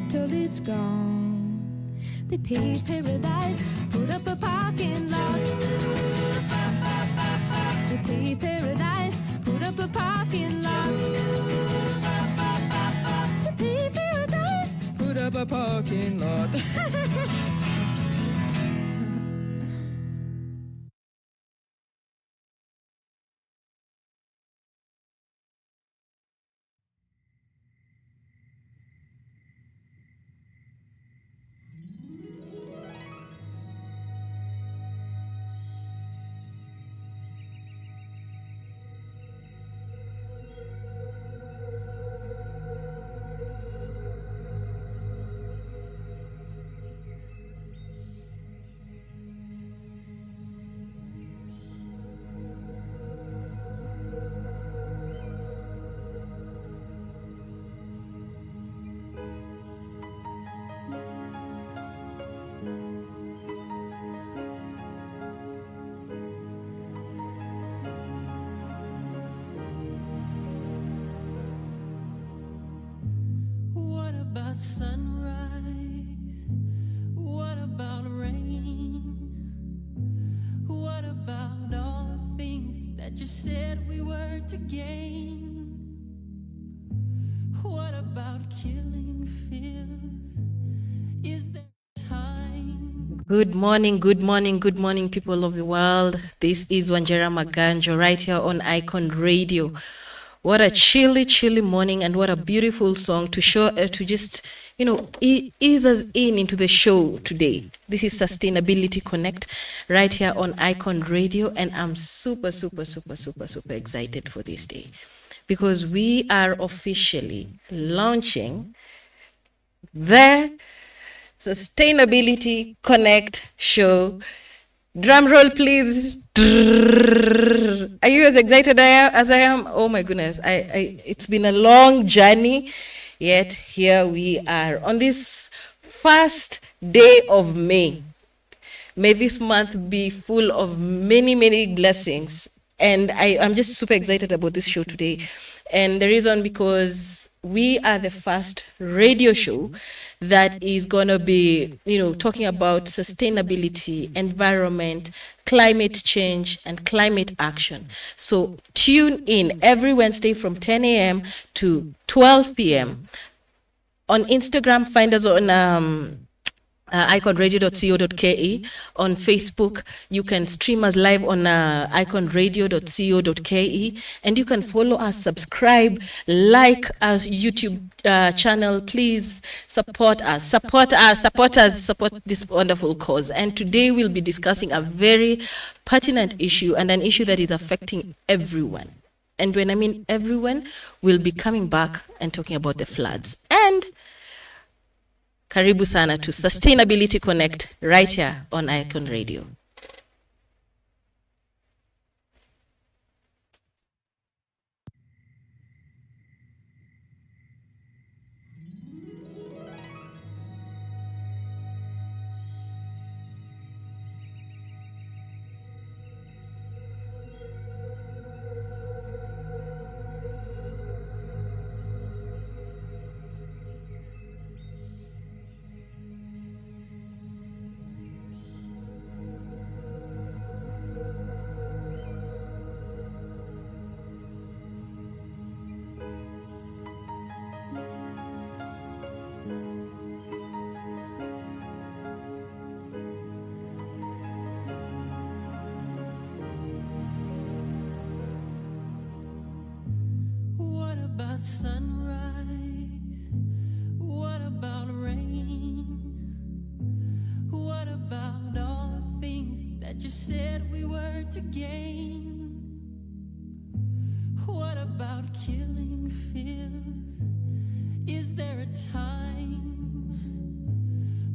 till it's gone. They paved paradise, put up a parking lot. They paved paradise, put up a parking lot. They paved paradise, put up a parking lot. Sunrise? What about rain? What about all the things that you said we were to gain? What about killing fears? Is there time? Good morning, people of the world. This is withWanjira Maganjo right here on Icon Radio. What a chilly morning, and what a beautiful song to show, to just, ease us into the show today. This is Sustainability Connect right here on Icon Radio, and I'm super excited for this day because we are officially launching the Sustainability Connect show. Drum roll, please. Are you as excited as I am? Oh my goodness. It's been a long journey, yet here we are on this first day of May. May this month be full of many blessings. And I'm just super excited about this show today. And the reason because we are the first radio show that is going to be, talking about sustainability, environment, climate change, and climate action. So tune in every Wednesday from 10 a.m. to 12 p.m. On Instagram, find us on iconradio.co.ke. On Facebook, you can stream us live on iconradio.co.ke, and you can follow us, subscribe, like our YouTube channel. Please support this wonderful cause. And today we'll be discussing a very pertinent issue, and an issue that is affecting everyone. And when I mean everyone, we'll be coming back and talking about the floods. And karibu sana to Sustainability Connect right here on Icon Radio. Sunrise? What about rain? What about all the things that you said we were to gain? What about killing fears? Is there a time?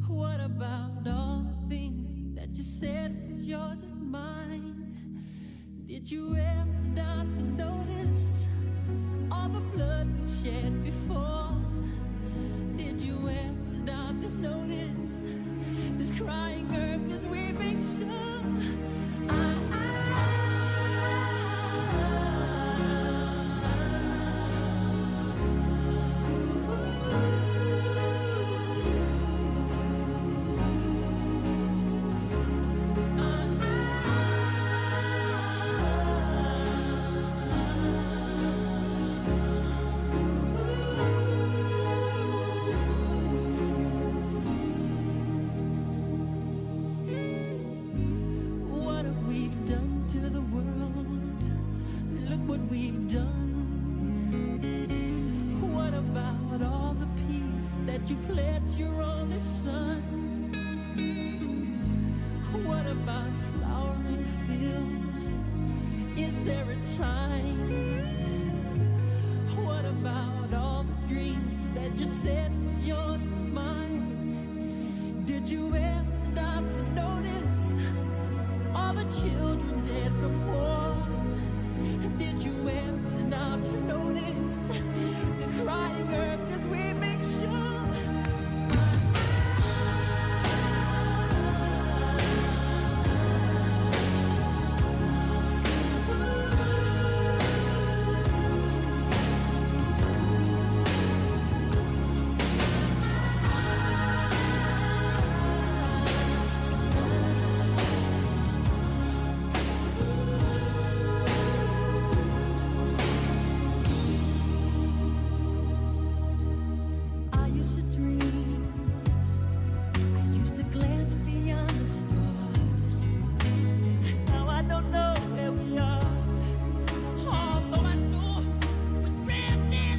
What about all the things that you said was yours and mine? Did you ever stop to notice all the blood we've shed before? Did you ever stop to notice this crying earth, this weeping shore? Did you pledge your only son? What about flowering fields? Is there a time? What about all the dreams that you said was yours and mine? Did you ever stop to notice all the children dead from war? Did you ever stop to notice this crying earth, this weeping shore? I used to dream, I used to glance beyond the stars. Now I don't know where we are, although I know the grand is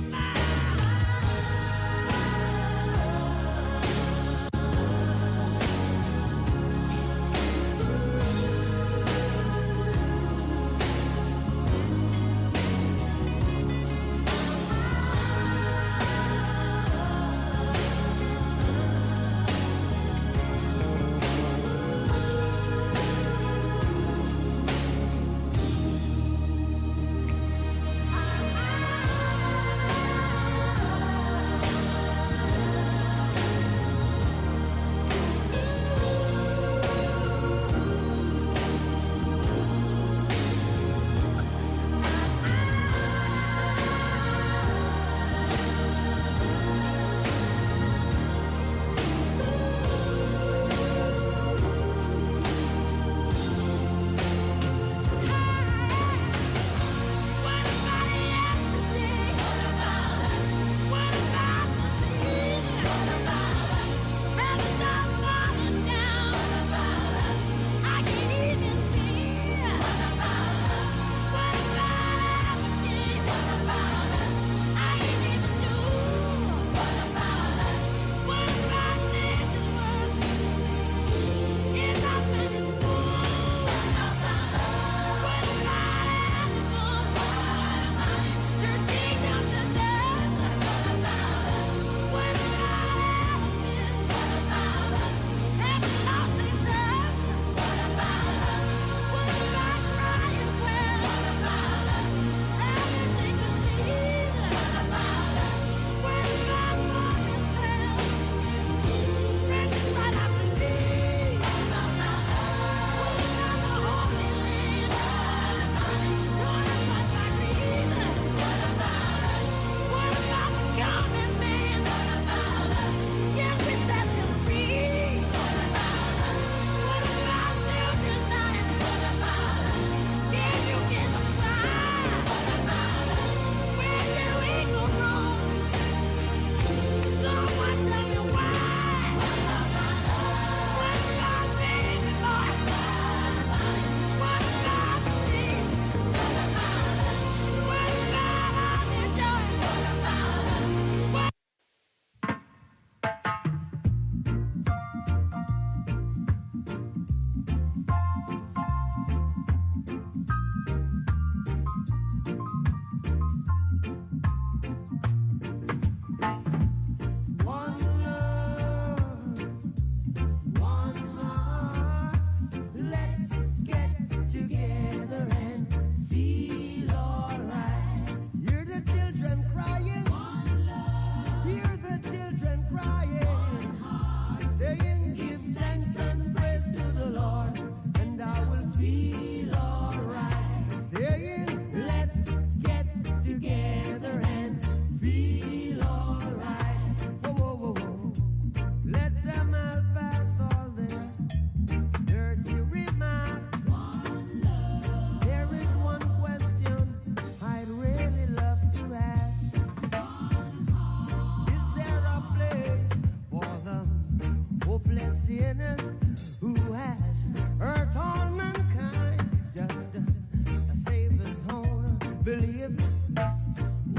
believe.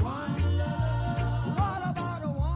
One love. What about a one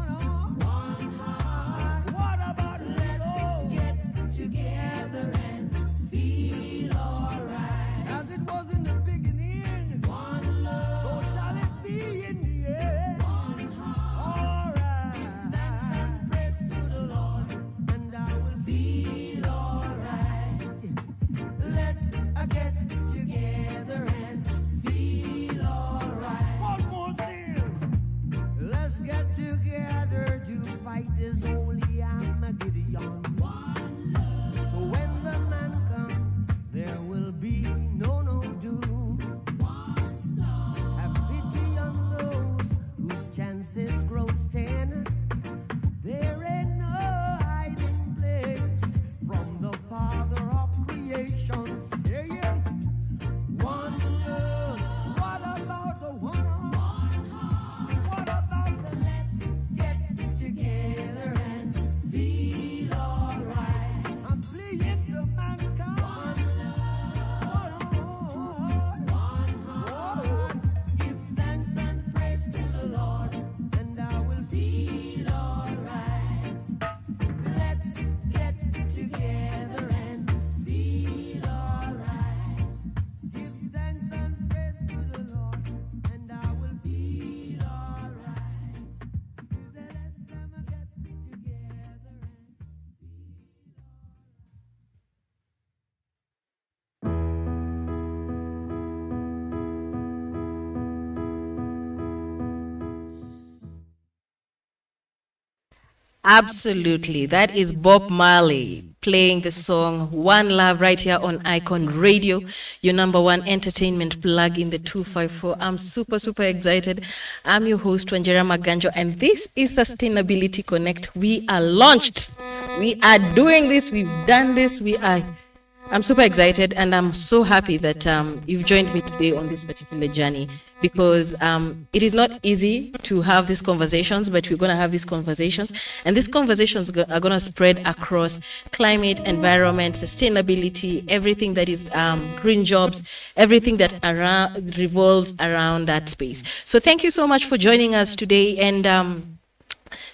me and my Gideon. So when the man comes, there will be no doom. Have pity on those whose chances grow thin. There ain't no hiding place from the Father of creation. Yeah, yeah. One love. What about the one heart? What about the let's get together and feel alright? I'm pleading to mankind. One heart. Give thanks and praise to the Lord, and I will feel alright. Let's get together and feel alright. Give thanks and praise to the Lord, and I will feel alright. Is the last time I get together and Absolutely. That is Bob Marley playing the song One Love right here on Icon Radio, your number one entertainment plug in the 254. I'm super, super excited. I'm your host, Wanjira Maganjo, and this is Sustainability Connect. We are launched. We are doing this. We've done this. I'm super excited, and I'm so happy that you've joined me today on this particular journey, because it is not easy to have these conversations, but we're going to have these conversations, and these conversations are going to spread across climate, environment, sustainability, everything that is green jobs, everything that revolves around that space. So thank you so much for joining us today, and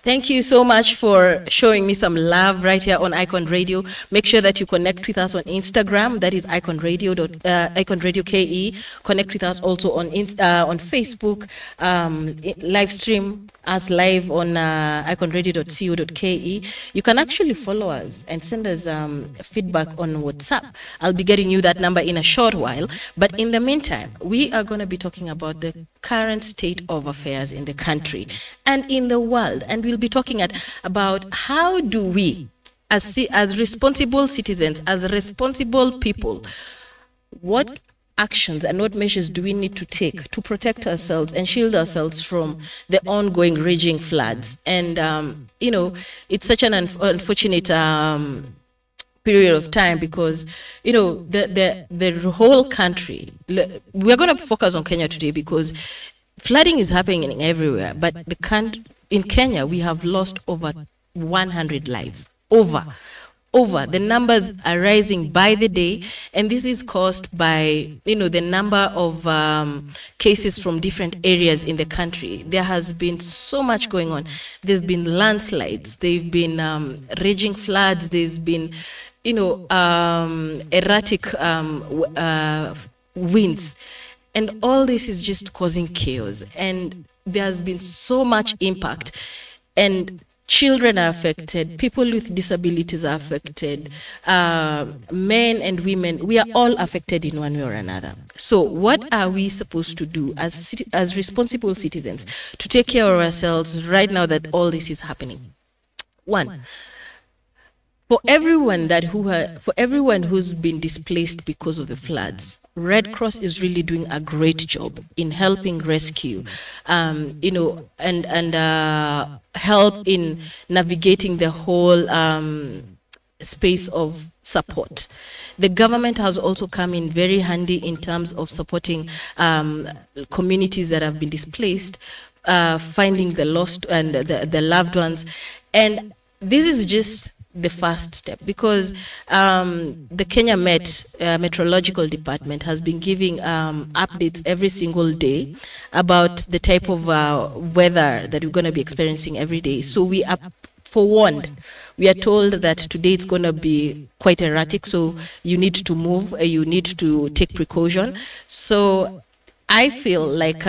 thank you so much for showing me some love right here on Icon Radio. Make sure that you connect with us on Instagram. That is Icon Radio KE. Connect with us also on Facebook. Live stream us live on iconradio.co.ke. You can actually follow us and send us feedback on WhatsApp. I'll be getting you that number in a short while. But in the meantime, we are going to be talking about the current state of affairs in the country and in the world. And we'll be talking about how do we, as responsible citizens, as responsible people, what actions and what measures do we need to take to protect ourselves and shield ourselves from the ongoing raging floods? And, it's such an unfortunate period of time, because the whole country, we're going to focus on Kenya today because flooding is happening everywhere, but in Kenya we have lost over 100 lives. Over the numbers are rising by the day, and this is caused by the number of cases from different areas in the country. There has been so much going on. There've been landslides, there've been raging floods, there's been erratic winds, and all this is just causing chaos, and there has been so much impact, and children are affected, people with disabilities are affected, men and women, we are all affected in one way or another. So what are we supposed to do as responsible citizens to take care of ourselves right now that all this is happening? One, for everyone who's been displaced because of the floods, Red Cross is really doing a great job in helping rescue, and help in navigating the whole space of support. The government has also come in very handy in terms of supporting communities that have been displaced, finding the lost and the loved ones, and this is just the first step, because the Kenya Meteorological Department has been giving updates every single day about the type of weather that we're going to be experiencing every day. So we are forewarned. We are told that today it's going to be quite erratic, so you need to move, you need to take precaution. So I feel like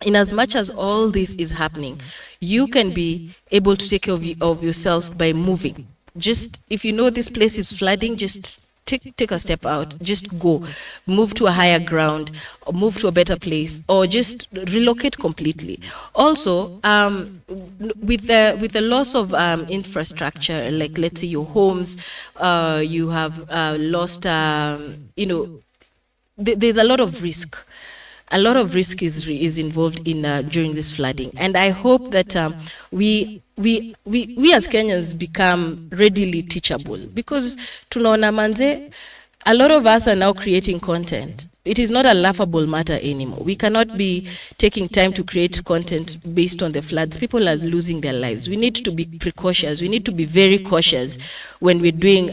in as much as all this is happening, you can be able to take care of yourself by moving. Just if you know this place is flooding, just take a step out, just go, move to a higher ground, or move to a better place, or just relocate completely. Also, with the loss of infrastructure, like let's say your homes, you have lost, there's a lot of risk. A lot of risk is involved in during this flooding, and I hope that we as Kenyans become readily teachable, because tunaona manze, a lot of us are now creating content. It is not a laughable matter anymore. We cannot be taking time to create content based on the floods. People are losing their lives. We need to be precautious. We need to be very cautious when we're doing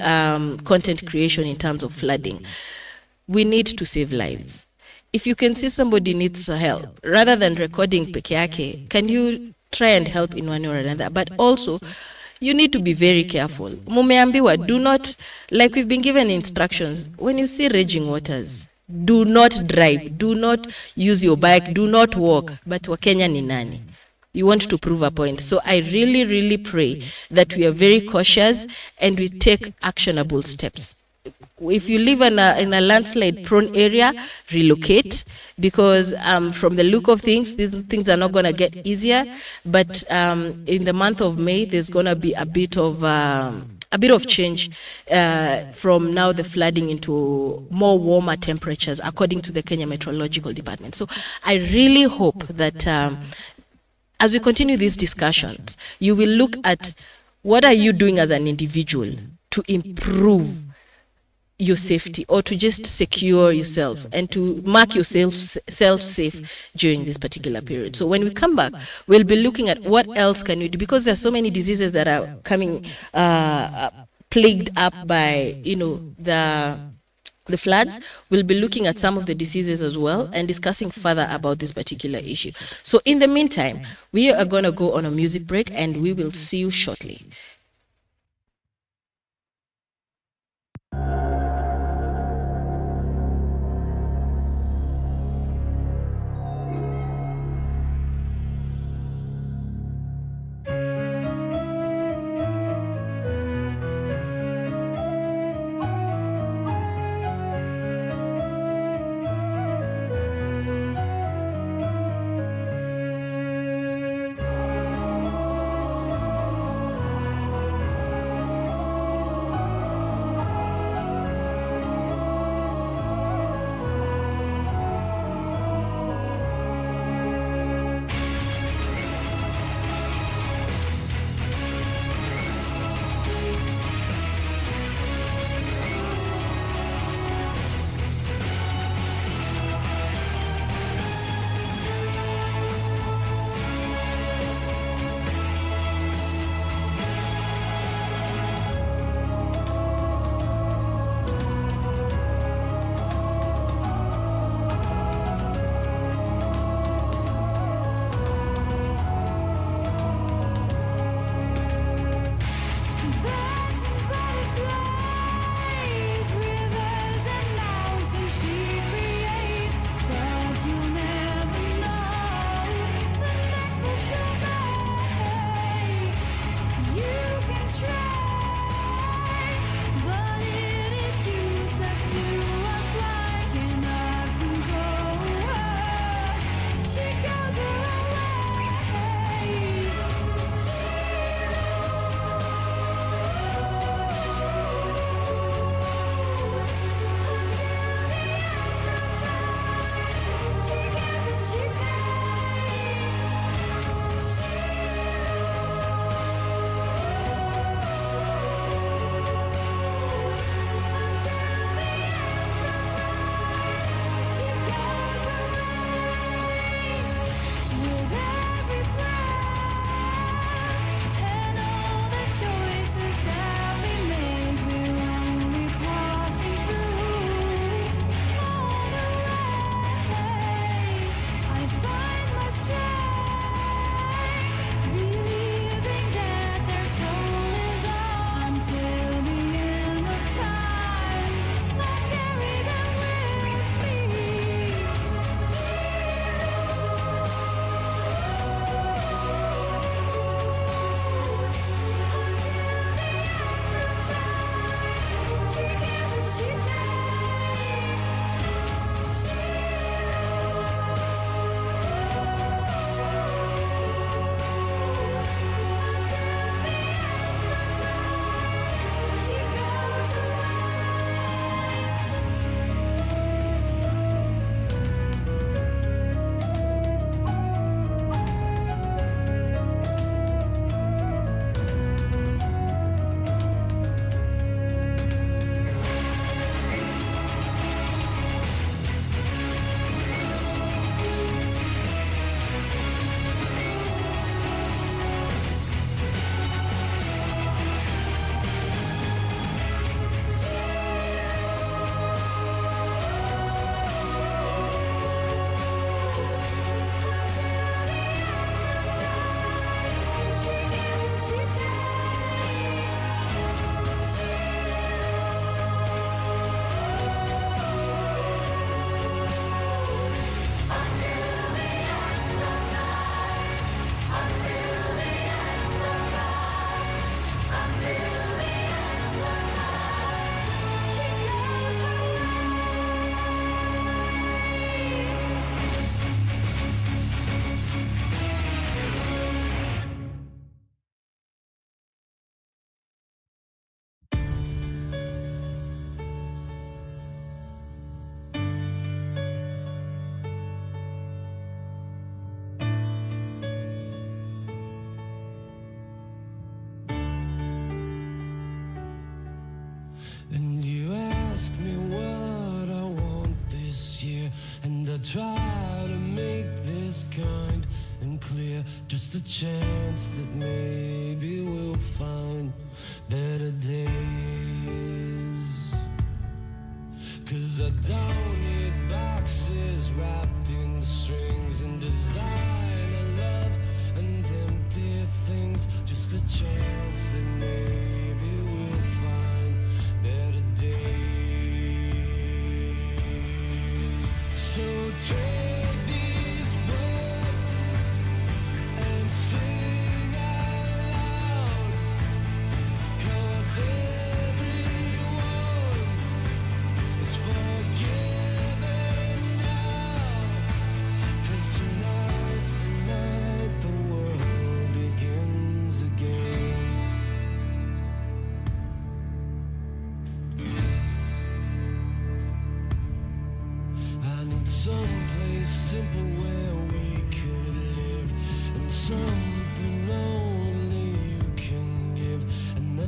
content creation in terms of flooding. We need to save lives. If you can see somebody needs help, rather than recording peke yake, can you try and help in one way or another? But also, you need to be very careful. Mumeambiwa, do not, like we've been given instructions, when you see raging waters, do not drive, do not use your bike, do not walk. But Wakenya ni nani? You want to prove a point. So I really, really pray that we are very cautious and we take actionable steps. If you live in a landslide prone area, relocate, because from the look of things, these things are not going to get easier. But in the month of May, there's going to be a bit of change from now the flooding into more warmer temperatures, according to the Kenya Meteorological Department. So I really hope that as we continue these discussions, you will look at what are you doing as an individual to improve your safety, or to just secure yourself and to mark yourself safe during this particular period. So when we come back, we'll be looking at what else can we do, because there are so many diseases that are coming plagued up by the floods. We'll be looking at some of the diseases as well and discussing further about this particular issue. So in the meantime, we are going to go on a music break and we will see you shortly.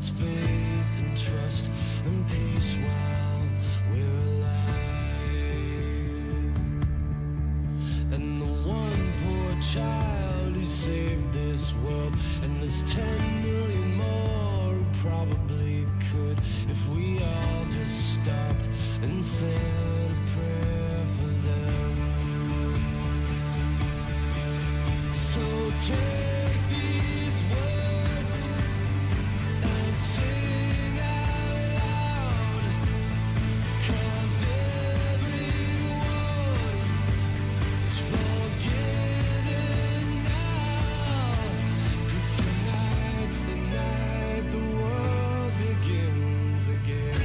God's faith and trust and peace while we're alive. And the one poor child who saved this world, and there's 10 million more who probably could, if we all just stopped and said a prayer for them. So take these words and sing out loud, 'cause everyone is forgiven now, 'cause tonight's the night the world begins again.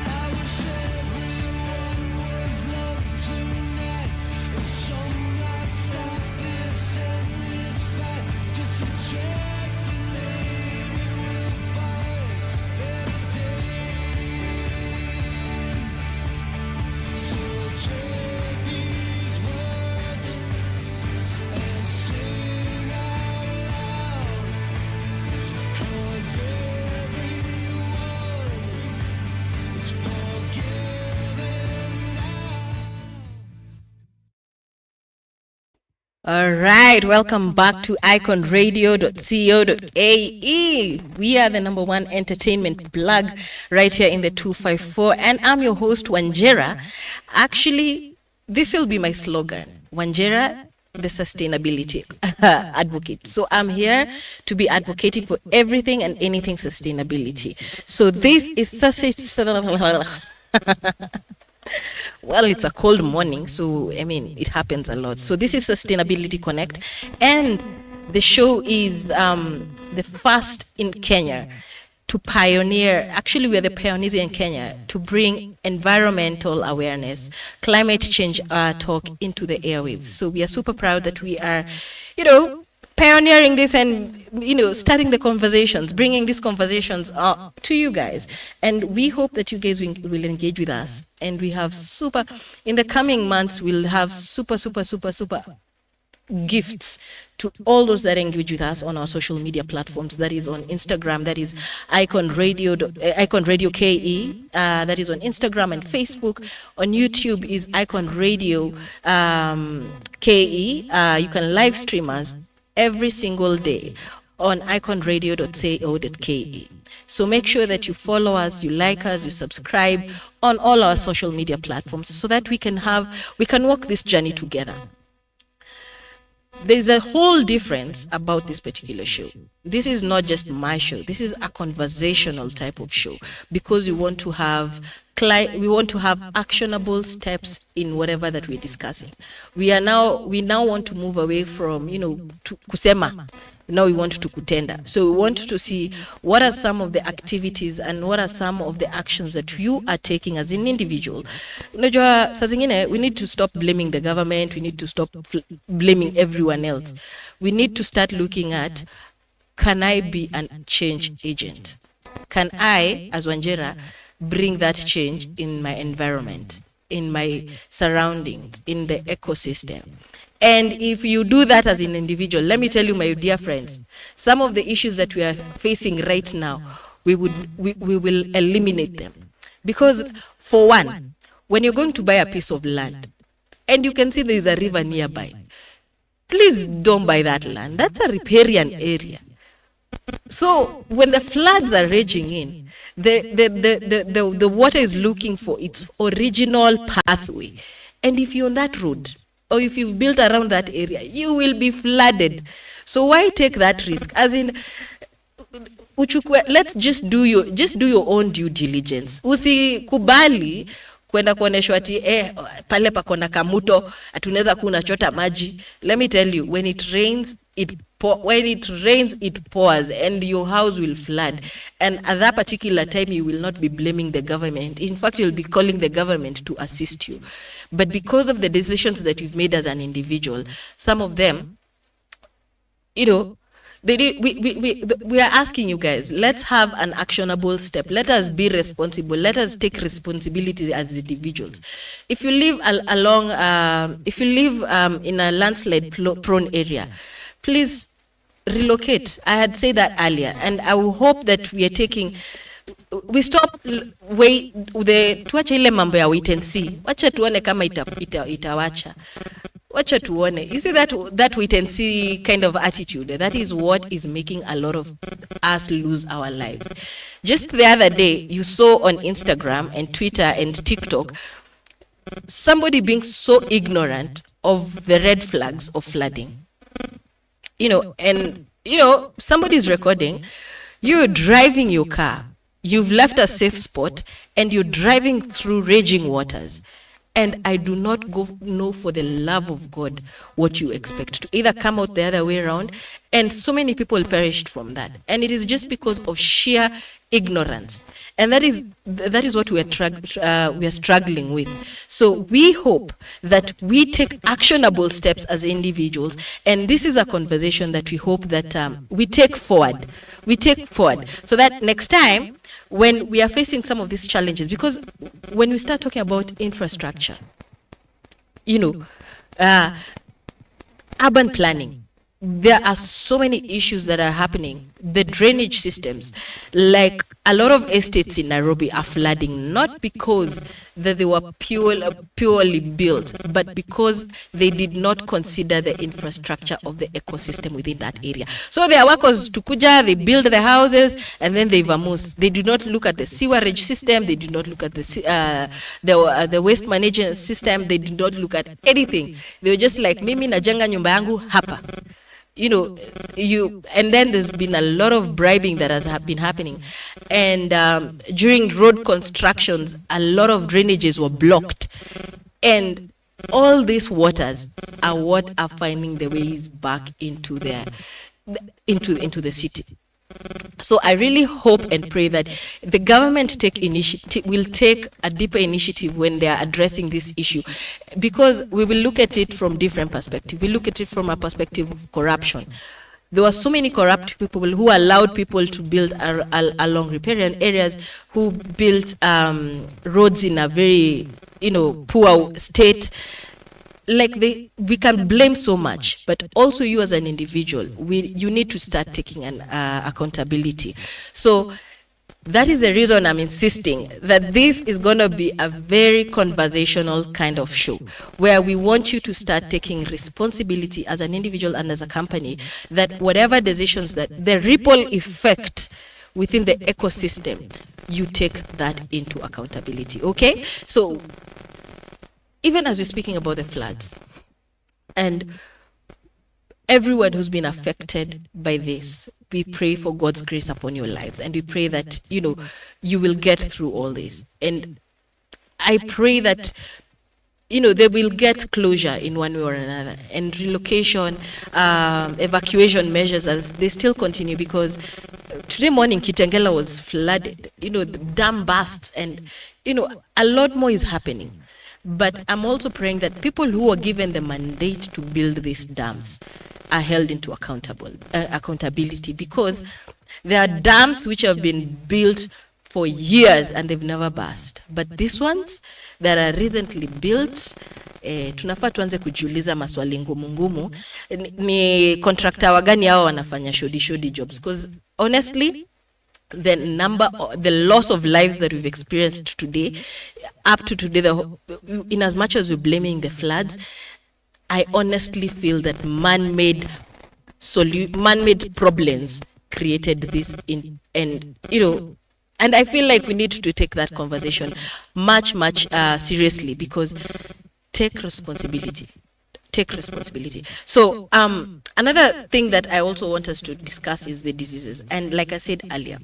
I wish everyone was loved tonight, and some might stop this endless fight, just a chance that maybe we'll find better days. So take these words and sing out loud, 'cause everyone is forgiven now. All right, welcome back to iconradio.co.ae. We are the #1 entertainment blog right here in the 254, and I'm your host, Wanjira. Actually, this will be my slogan, Wanjira, the sustainability advocate. So I'm here to be advocating for everything and anything sustainability. So this is well, it's a cold morning, so I mean, it happens a lot. So this is Sustainability Connect, and the show is the first in Kenya to pioneer. Actually, we are the pioneers in Kenya to bring environmental awareness, climate change talk into the airwaves. So we are super proud that we are, pioneering this and starting the conversations, bringing these conversations to you guys. And we hope that you guys will engage with us, and we have in the coming months we'll have super gifts to all those that engage with us on our social media platforms. That is on Instagram, that is Icon Radio KE, that is on Instagram and Facebook. On YouTube is Icon Radio KE. You can live stream us every single day on iconradio.co.ke. So make sure that you follow us, you like us, you subscribe on all our social media platforms, so that we can walk this journey together. There's a whole difference about this particular show. This is not just my show. This is a conversational type of show, because we want to have actionable steps in whatever that we're discussing. We now want to move away from to kusema. Now we want to kutenda. So we want to see what are some of the activities and what are some of the actions that you are taking as an individual. Unajua, saa zingine, we need to stop blaming the government. We need to stop blaming everyone else. We need to start looking at, can I be a change agent? Can I, as Wanjira, bring that change in my environment, in my surroundings, in the ecosystem? And if you do that as an individual, let me tell you, my dear friends, some of the issues that we are facing right now, we will eliminate them. Because for one, when you're going to buy a piece of land and you can see there is a river nearby, please don't buy that land. That's a riparian area. So when the floods are raging in, the water is looking for its original pathway. And if you're on that road, or if you've built around that area, you will be flooded. So why take that risk? As in, let's just do your own due diligence. Usikubali kwenda kuoneshwa ati pale pako na kamuto atunaweza kunachota maji. Let me tell you, when it rains it pours and your house will flood, and at that particular time you will not be blaming the government. In fact, you'll be calling the government to assist you. But because of the decisions that you've made as an individual, some of them, We are asking you guys, let's have an actionable step. Let us be responsible. Let us take responsibility as individuals. If you live in a landslide prone area, please relocate. I had said that earlier, and I will hope that we stop tuache ile mambo ya wait and see. Wacha tuone kama itawacha. Wacha tuone. You see that wait and see kind of attitude, that is what is making a lot of us lose our lives. Just the other day, you saw on Instagram and Twitter and TikTok somebody being so ignorant of the red flags of flooding. And somebody's recording, you're driving your car, you've left a safe spot, and you're driving through raging waters. And I do not know for the love of God what you expect to either come out the other way around. And so many people perished from that. And it is just because of sheer ignorance. And that is what we are struggling with. So we hope that we take actionable steps as individuals. And this is a conversation that we hope that we take forward. So that next time, when we are facing some of these challenges, because when we start talking about infrastructure, urban planning, there are so many issues that are happening. The drainage systems, like a lot of estates in Nairobi are flooding, not because that they were purely built, but because they did not consider the infrastructure of the ecosystem within that area. So their workers to Kuja, they build the houses and then they vamoose. They do not look at the sewerage system. They do not look at the waste management system. They do not look at anything. They were just like, mimi najenga nyumba yangu hapa. And then there's been a lot of bribing that has been happening. And during road constructions, a lot of drainages were blocked. And all these waters are what are finding their ways back into the city. So I really hope and pray that the government will take a deeper initiative when they are addressing this issue, because we will look at it from different perspectives. We look at it from a perspective of corruption. There were so many corrupt people who allowed people to build along riparian areas, who built roads in a very poor state. We can blame so much, but also you as an individual, you need to start taking an accountability. So that is the reason I'm insisting that this is going to be a very conversational kind of show, where we want you to start taking responsibility as an individual and as a company, that whatever decisions, that the ripple effect within the ecosystem, you take that into accountability. Okay? So even as we're speaking about the floods and everyone who's been affected by this, we pray for God's grace upon your lives, and we pray that you will get through all this. And I pray that they will get closure in one way or another, and relocation, evacuation measures, as they still continue, because today morning Kitengela was flooded, the dam bursts, and a lot more is happening. But I'm also praying that people who are given the mandate to build these dams are held into accountability, because there are dams which have been built for years and they've never burst. But these ones that are recently built, tunafaa tuanze kujiuliza maswali ngumu, ni contractor wagani hao wanafanya shoddy jobs, because honestly, the loss of lives that we've experienced today, up to today, in as much as we're blaming the floods, I honestly feel that man-made problems created this and I feel like we need to take that conversation much seriously, because take responsibility. So another thing that I also want us to discuss is the diseases. And like I said earlier,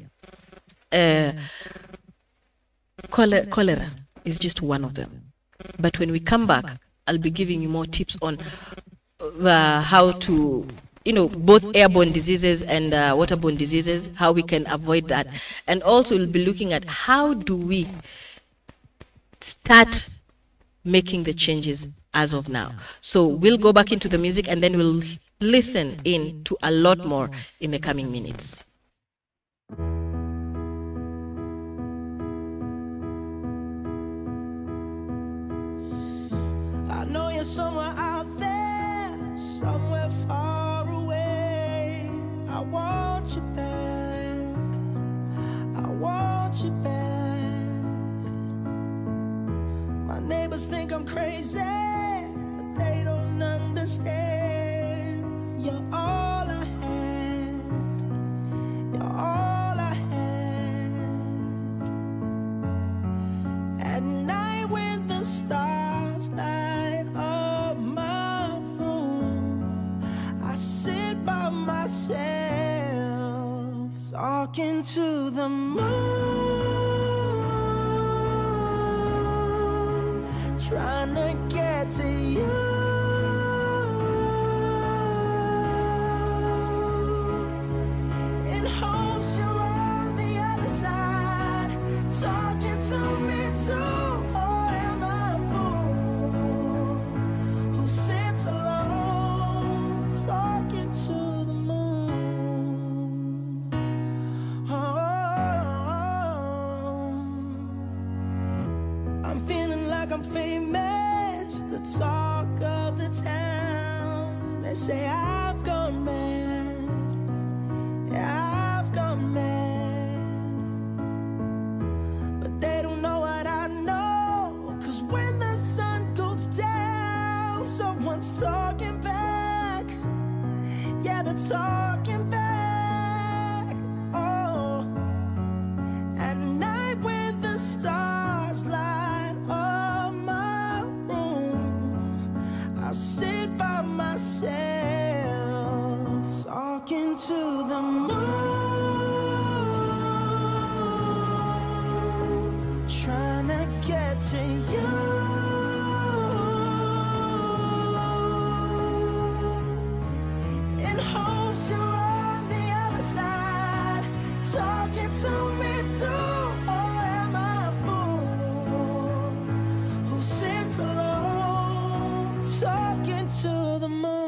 cholera is just one of them. But when we come back, I'll be giving you more tips on how to, both airborne diseases and waterborne diseases, how we can avoid that. And also we'll be looking at how do we start making the changes as of now. So we'll go back into the music, and then we'll listen in to a lot more in the coming minutes. I know you're somewhere out there, somewhere far away. I want you back. I want you back. My neighbors think I'm crazy, but they don't understand. You're all I had. You're all I had. At night when the stars light up my room, I sit by myself, talking to the moon, trying to get to you. In hopes you're on the other side, talking to me too. Or am I a fool who sits alone, talking to the moon? I'm feeling like I'm famous, the talk of the town. They say I've gone mad, yeah, I've gone mad. But they don't know what I know, 'cause when the sun goes down, someone's talking back. Yeah, they're talking back. Oh, at night when the stars light up my room, I sit by myself, talking to the moon, trying to get to you. In hopes you're on the other side, talking to me too. Or am I a fool who sits alone, talking to the moon?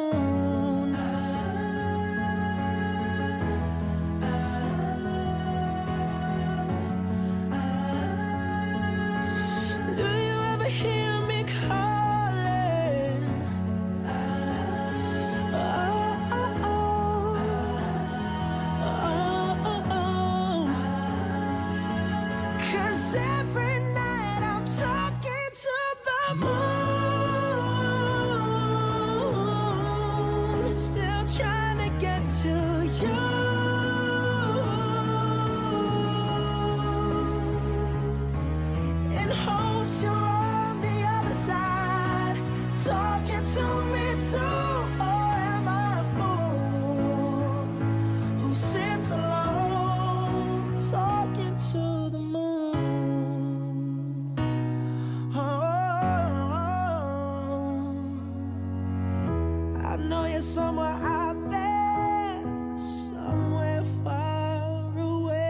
Do you ever hear me calling? Cause every night I'm talking to the moon, still trying to get to you. In hopes you're on the other side, talking to me too. Or am I a fool who sits alone, talking to the moon? I know you're somewhere out there, somewhere far away.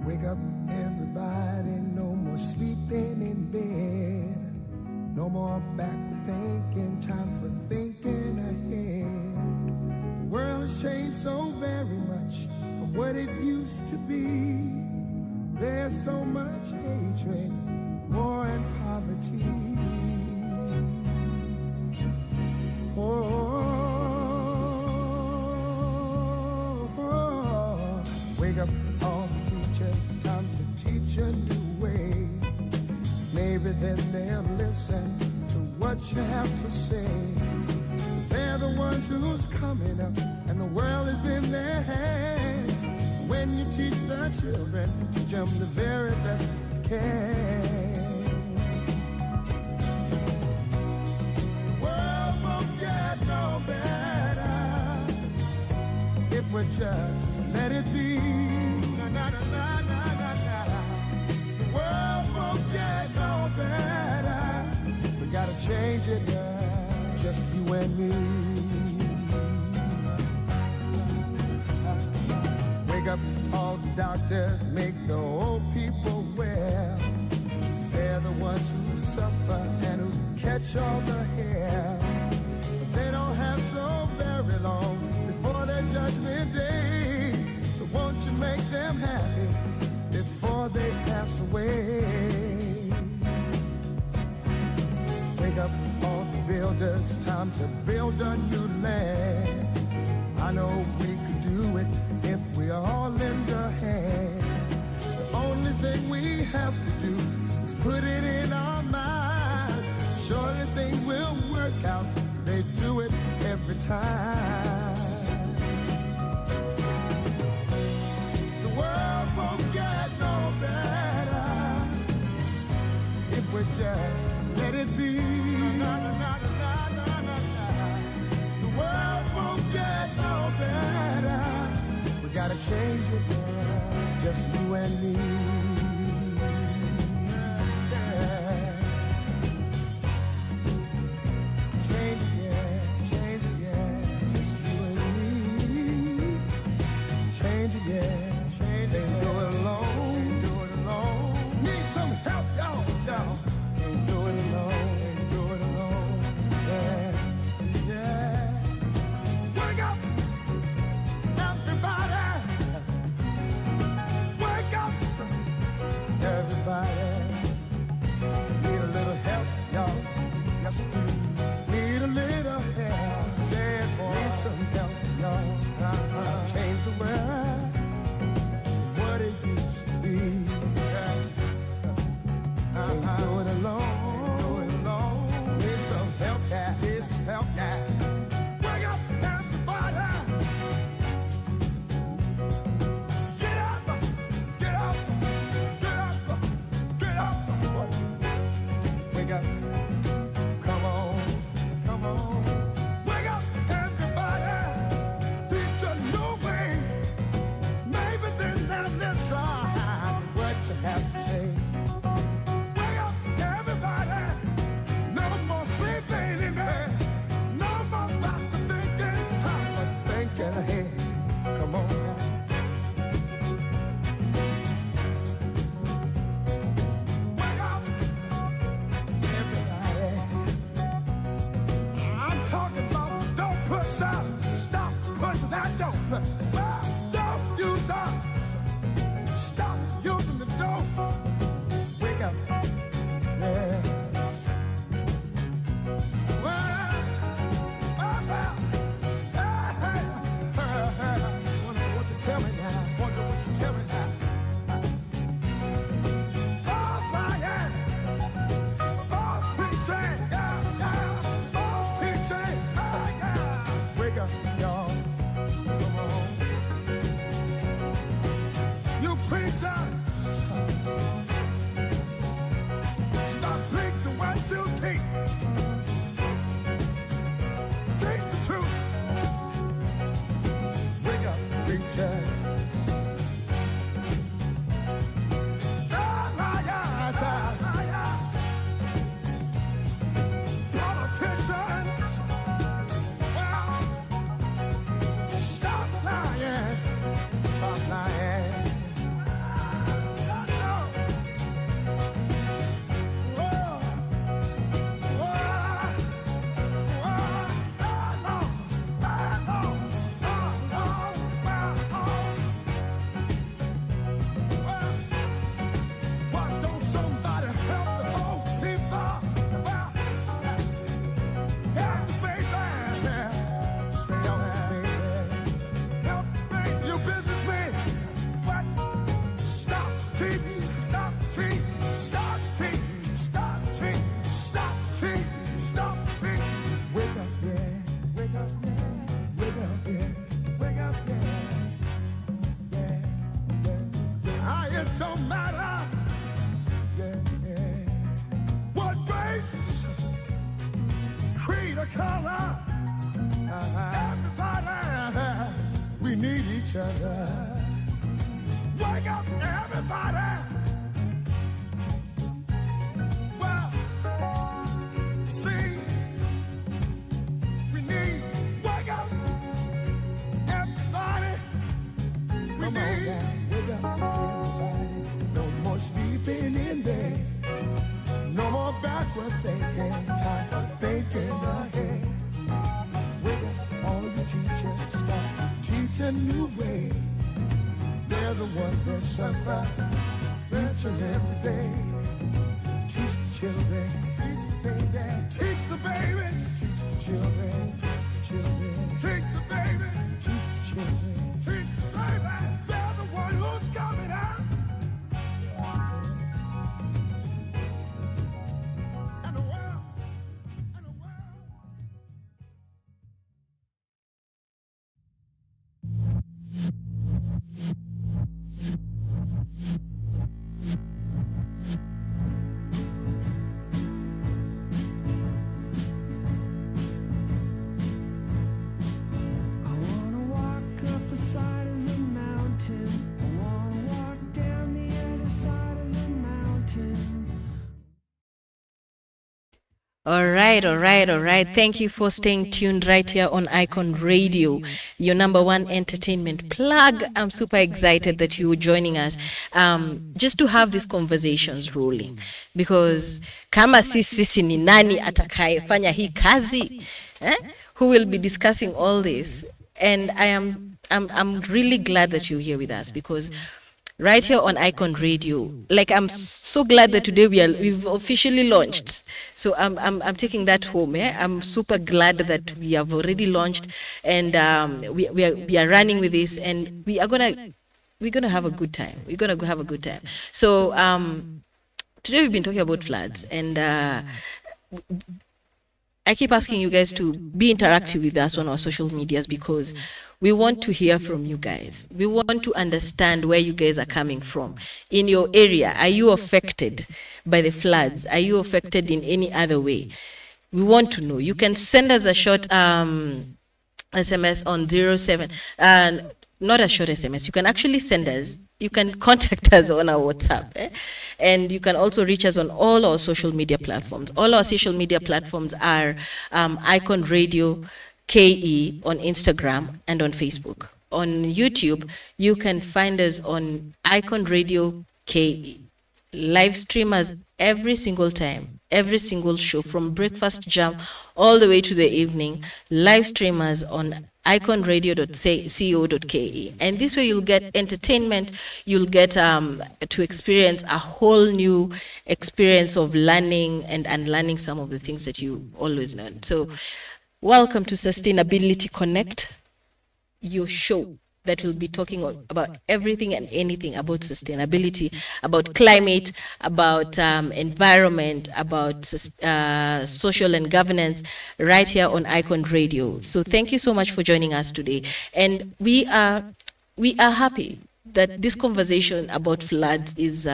Wake up, everybody, no more sleeping in bed. No more back thinking, time for thinking ahead. The world has changed so very much from what it used to be. There's so much hatred, war and poverty. Wake up, all the teachers, time to teach a new way. Maybe then they'll listen to what you have to say. They're the ones who's coming up, and the world is in their hands. when you teach the children, teach them the very best you can. The world won't get no better if we just let it be. Na, na, na, na, na, na, na. The world won't get no better. We gotta change it, girl, just you and me. Wake up all the doctors, make the old people well. They're the ones who suffer and who catch all the hair. But they don't have so very long before their judgment day. So won't you make them happy before they pass away? Wake up all the builders, time to build a new land. I know we could do it if we all lend a hand. The only thing we have to do is put it in our minds. Surely things will work out. They do it every time. The world won't get no better if we just let it be. Na, na, na, na, na, na, na. The world won't get no better. We gotta change it, girl, just you and me. Yeah. Change it, yeah, change it, yeah, just you and me. Change it, yeah, change it. Can't do it alone, can't do it alone. Need some help, y'all, y'all. Can't do it alone, can't do it alone. Yeah, yeah. Wake up, everybody. Wake up, everybody. Need a little help, y'all. Yes, we do. Need a little help. Say it, boy. Need some help, y'all. Change the world, what it used to be. Can't do it alone. Do it alone. Need some help, yeah. Need some help, yeah. Wake up, everybody. Get up, get up, get up, get up. Wake up. Come on, come on. Wake up, everybody. Teach a new way. Maybe then they'll listen what you have to say. Wake up, everybody. No more sleeping in bed. No more about the thinking time, but thinking ahead. Come on now. Wake up, everybody. together. Wake up, everybody! Well, see, we need wake up, everybody. We need wake up, everybody. No more sleeping in bed. No more backward thinking, time for thinking ahead. Wake up, all you teachers, start to teach a new way. They're the ones that suffer each and every day. Teach the children, teach the babies, teach the babies, teach the children, teach the babies, teach the children, teach the babies. They're the one who's coming out. And the world, and the world. I wanna walk up the side of the mountain. I wanna walk down the other side of the mountain. All right, all right, all right. Thank you for staying tuned right here on Icon Radio, your number one entertainment plug. I'm super excited that you were joining us just to have these conversations rolling, because kama sisi ni nani atakayefanya hii kazi, who will be discussing all this. And I'm really glad that you're here with us, because right here on Icon Radio, like, I'm so glad that today we've officially launched. So I'm taking that home. I'm super glad that we have already launched, and we are running with this, and we're gonna have a good time. We're gonna go have a good time. So today we've been talking about floods, and I keep asking you guys to be interactive with us on our social medias, because we want to hear from you guys. We want to understand where you guys are coming from. In your area, are you affected by the floods? Are you affected in any other way? We want to know. You can send us a short SMS on 07, not a short SMS. You can actually send us, you can contact us on our WhatsApp. And you can also reach us on all our social media platforms. All our social media platforms are Icon Radio KE on Instagram and on Facebook. On YouTube, you can find us on Icon Radio KE. Live streamers every single time, every single show, from breakfast jam all the way to the evening. Live streamers on iconradio.co.ke. And this way you'll get entertainment, you'll get to experience a whole new experience of learning and unlearning some of the things that you always learn. So welcome to Sustainability Connect, your show that will be talking about everything and anything about sustainability, about climate, about environment, about social and governance, right here on Icon Radio. So thank you so much for joining us today. And we are happy that this conversation about floods is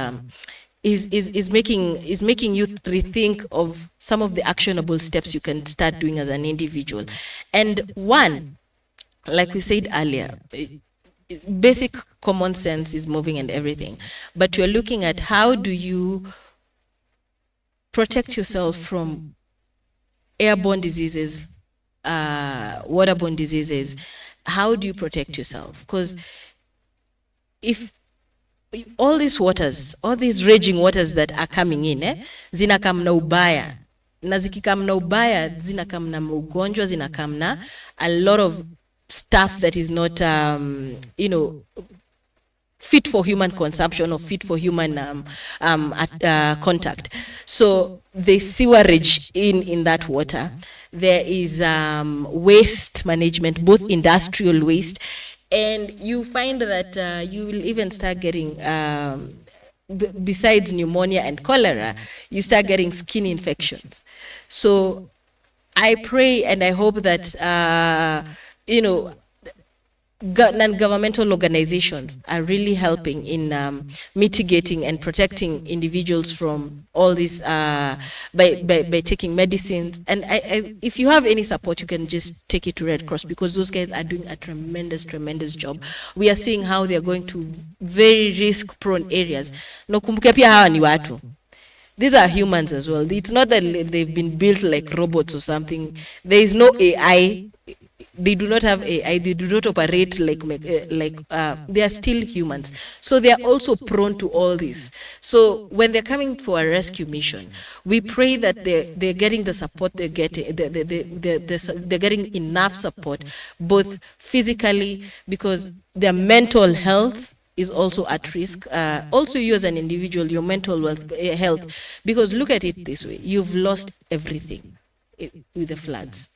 making you rethink of some of the actionable steps you can start doing as an individual. And one, like we said earlier, basic common sense is moving and everything, but you're looking at how do you protect yourself from airborne diseases, waterborne diseases. How do you protect yourself? Because if all these waters, all these raging waters that are coming in, zinakam na ubaya, na zikikam na ubaya, zinakam na ugonjwa, zinakam na a lot of stuff that is not, fit for human consumption or fit for human contact. So the sewerage in that water. There is waste management, both industrial waste, and you find that you will even start getting, besides pneumonia and cholera, you start getting skin infections. So I pray and I hope that, non-governmental organizations are really helping in mitigating and protecting individuals from all this by taking medicines. And if you have any support, you can just take it to Red Cross, because those guys are doing a tremendous job. We are seeing how they are going to very risk-prone areas. No, kumbuke pia hawa ni watu. These are humans as well. It's not that they've been built like robots or something. There is no AI. They do not have AI. They do not operate like they are still humans. So they are also prone to all this. So when they're coming for a rescue mission, we pray that they're getting the support they're getting. They're getting enough support, both physically, because their mental health is also at risk. Also, you as an individual, your mental health, because look at it this way: you've lost everything with the floods.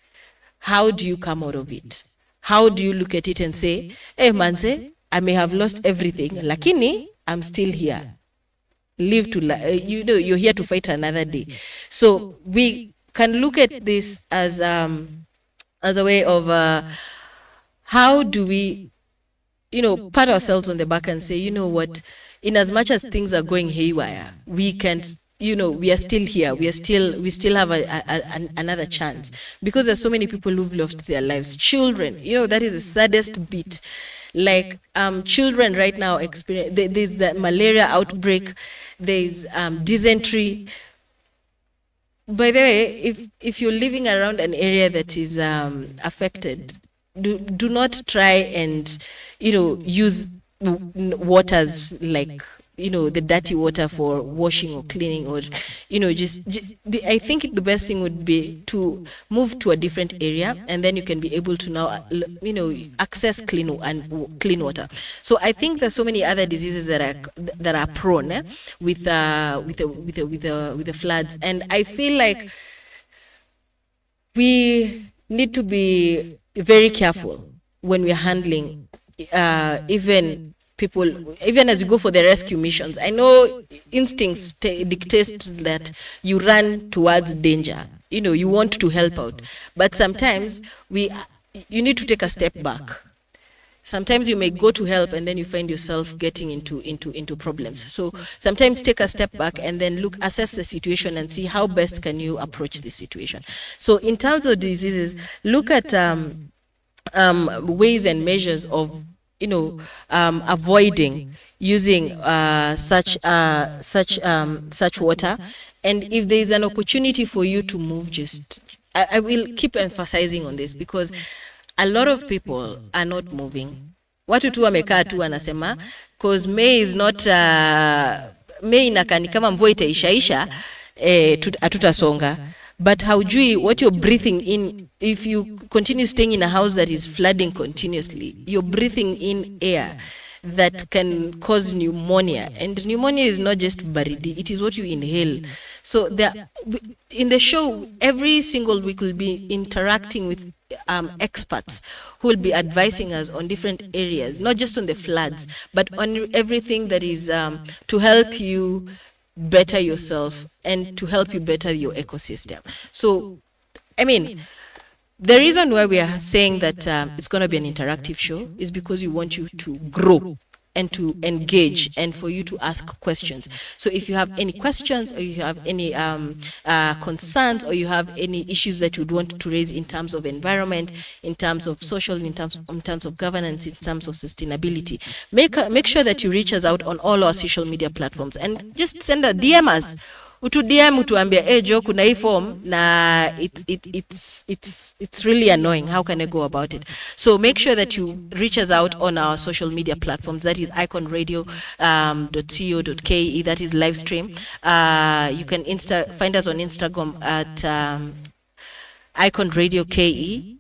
How do you come out of it? How do you look at it and say, hey, manze, I may have lost everything, lakini I'm still here. Live to, you're here to fight another day. So we can look at this as a way of how do we, pat ourselves on the back and say, you know what, in as much as things are going haywire, we can, we are still here. We still have another chance, because there's so many people who've lost their lives. Children, that is the saddest bit. Like children right now experience, there's the malaria outbreak, there's dysentery. By the way, if you're living around an area that is affected, do not try and use waters like the dirty water for washing or cleaning, or I think the best thing would be to move to a different area, and then you can be able to now access clean water. So I think there's so many other diseases that are prone with the floods, and I feel like we need to be very careful when we're handling even as you go for the rescue missions. I know instincts dictate that you run towards danger. You want to help out, but sometimes you need to take a step back. Sometimes you may go to help and then you find yourself getting into problems. So sometimes take a step back and then assess the situation and see how best can you approach this situation. So in terms of diseases, look at ways and measures of avoiding using such water. And if there is an opportunity for you to move, I will keep emphasizing on this, because a lot of people are not moving. Watu tu wamekaa tu wanasema, because May is not May inakani kama mvua itaishaisha hatutasonga. But haujui what you're breathing in. If you continue staying in a house that is flooding continuously, you're breathing in air that can cause pneumonia. And pneumonia is not just baridi, it is what you inhale. So in the show, every single week we'll be interacting with experts who will be advising us on different areas, not just on the floods, but on everything that is to help you better yourself and to help you better your ecosystem. So, the reason why we are saying that it's going to be an interactive show is because we want you to grow and to engage and for you to ask questions. So if you have any questions, or you have any concerns, or you have any issues that you'd want to raise in terms of environment, in terms of social, in terms of governance, in terms of sustainability, make sure that you reach us out on all our social media platforms and just send a DM us. DM utuambia Jo kuna hii form na it's really annoying, how can I go about it? So make sure that you reach us out on our social media platforms. That is iconradio.co.ke, that is live stream. You can find us on Instagram at Icon Radio KE.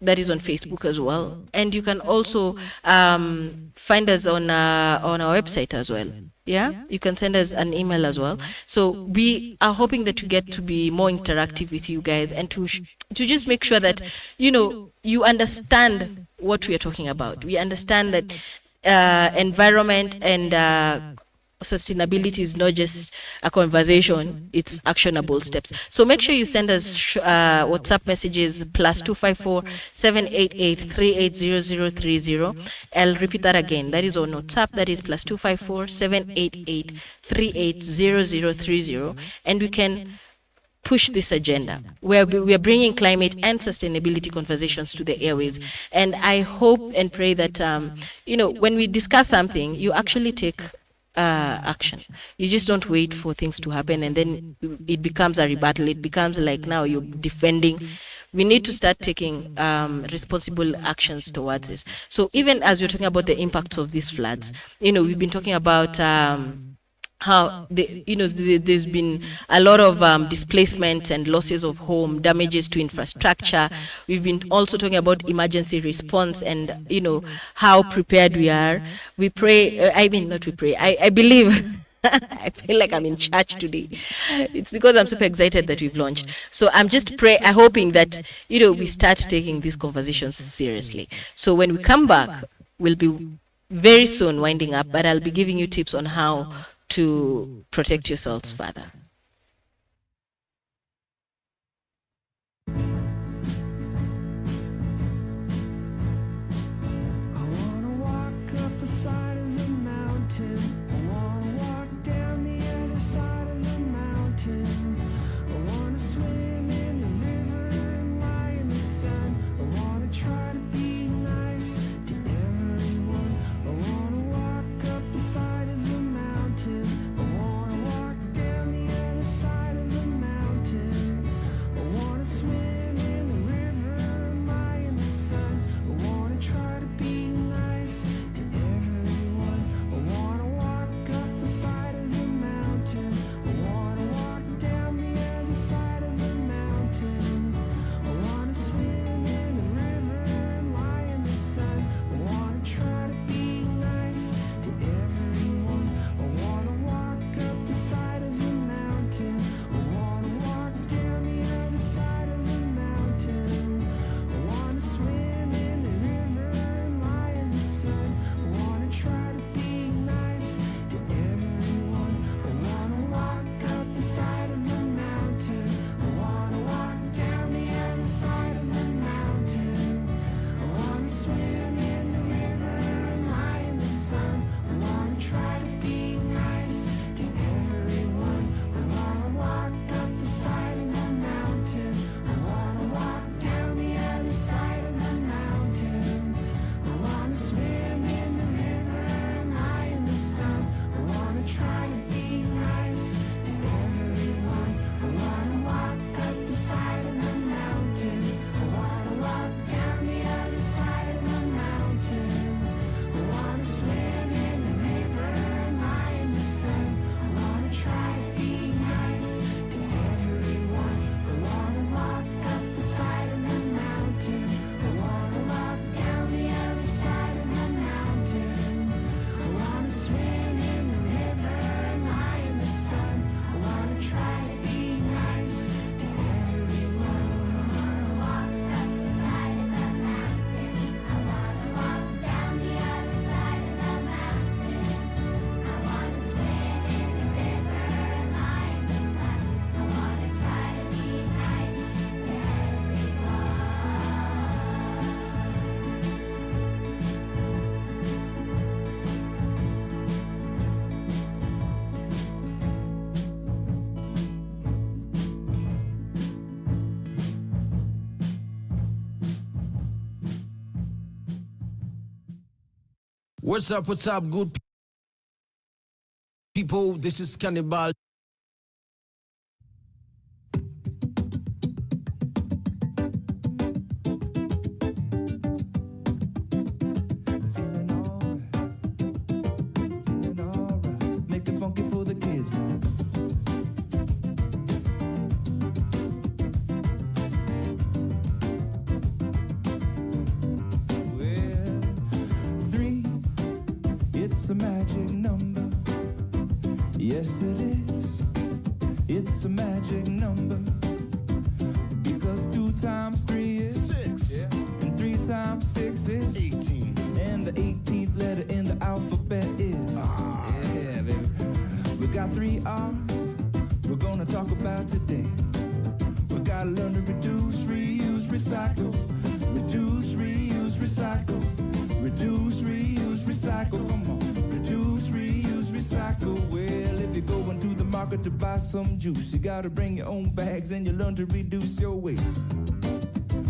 That is on Facebook as well, and you can also find us on our website as well. Yeah, you can send us an email as well. So we are hoping that you get to be more interactive with you guys, and to just make sure that you understand what we are talking about. We understand that environment and sustainability is not just a conversation, it's actionable steps. So make sure you send us WhatsApp messages +254 788 380030. I'll repeat that again. That is on WhatsApp. That is +254 788 380030. And we can push this agenda where we are bringing climate and sustainability conversations to the airwaves. And I hope and pray that, when we discuss something, you actually take action. You just don't wait for things to happen and then it becomes a rebuttal. It becomes like now you're defending. We need to start taking responsible actions towards this. So even as you're talking about the impacts of these floods, we've been talking about how there's been a lot of displacement and losses of home, damages to infrastructure. We've been also talking about emergency response and how prepared we are. We pray. I believe. I feel like I'm in church today. It's because I'm super excited that we've launched. So I'm just hoping that we start taking these conversations seriously. So when we come back, we'll be very soon winding up, but I'll be giving you tips on how to protect yourselves further. I wanna walk up the side of the mountain. I wanna walk down the other side of the mountain. I wanna swim in the river and lie in the sun. I wanna try to be nice to everyone. I wanna walk up the side of the mountain. I wanna walk down the other side of the mountain. I wanna swim in the river and lie in the sun. I wanna try to be nice to everyone. I wanna walk up the side of the mountain. I wanna walk down the other side of the mountain. I wanna swim in the river and lie in the sun. I wanna try to be nice to everyone. I wanna walk up the side of the mountain. I wanna walk down the other side of the mountain. I wanna swim in the river and lie in the sun. I wanna try to be nice to everyone. I wanna walk up the side of the mountain. I wanna walk down the other side of the mountain. I wanna swim in the river and lie in the sun. I wanna try to be nice to everyone. I wanna walk up the side of the mountain. I wanna walk down the other side of the mountain. I wanna swim in the river and lie in the sun. I wanna try to be nice to everyone. I wanna walk up the side of the mountain. I wanna walk down the other side of the mountain. I wanna swim in the river and lie in the sun. I wanna try to be nice to everyone. I wanna walk up the side of the mountain. I wanna walk down the other side of the mountain. I wanna swim in the river and lie in the sun. I wanna try to be nice to everyone. I wanna walk up the side of the mountain. I wanna walk down the other side of the mountain. I wanna swim in the river and lie in the sun. I wanna try to be nice to everyone. What's up, good people? This is Cannibal. Feeling alright. Make it funky for the kids now. Well, 3, it's a magic number. Yes, it is. It's a magic number. Because 2 times 3 is 6, and 3 times 6 is 18. and the 18th letter in the alphabet is yeah, baby. 3 R's we're gonna talk about today. We gotta learn to reduce, reuse, recycle. Reduce, reuse, recycle. Reduce, reuse, recycle. Come on. Reduce, reuse, recycle. Well, if you're going to the market to buy some juice, you gotta bring your own bags and you learn to reduce your waste.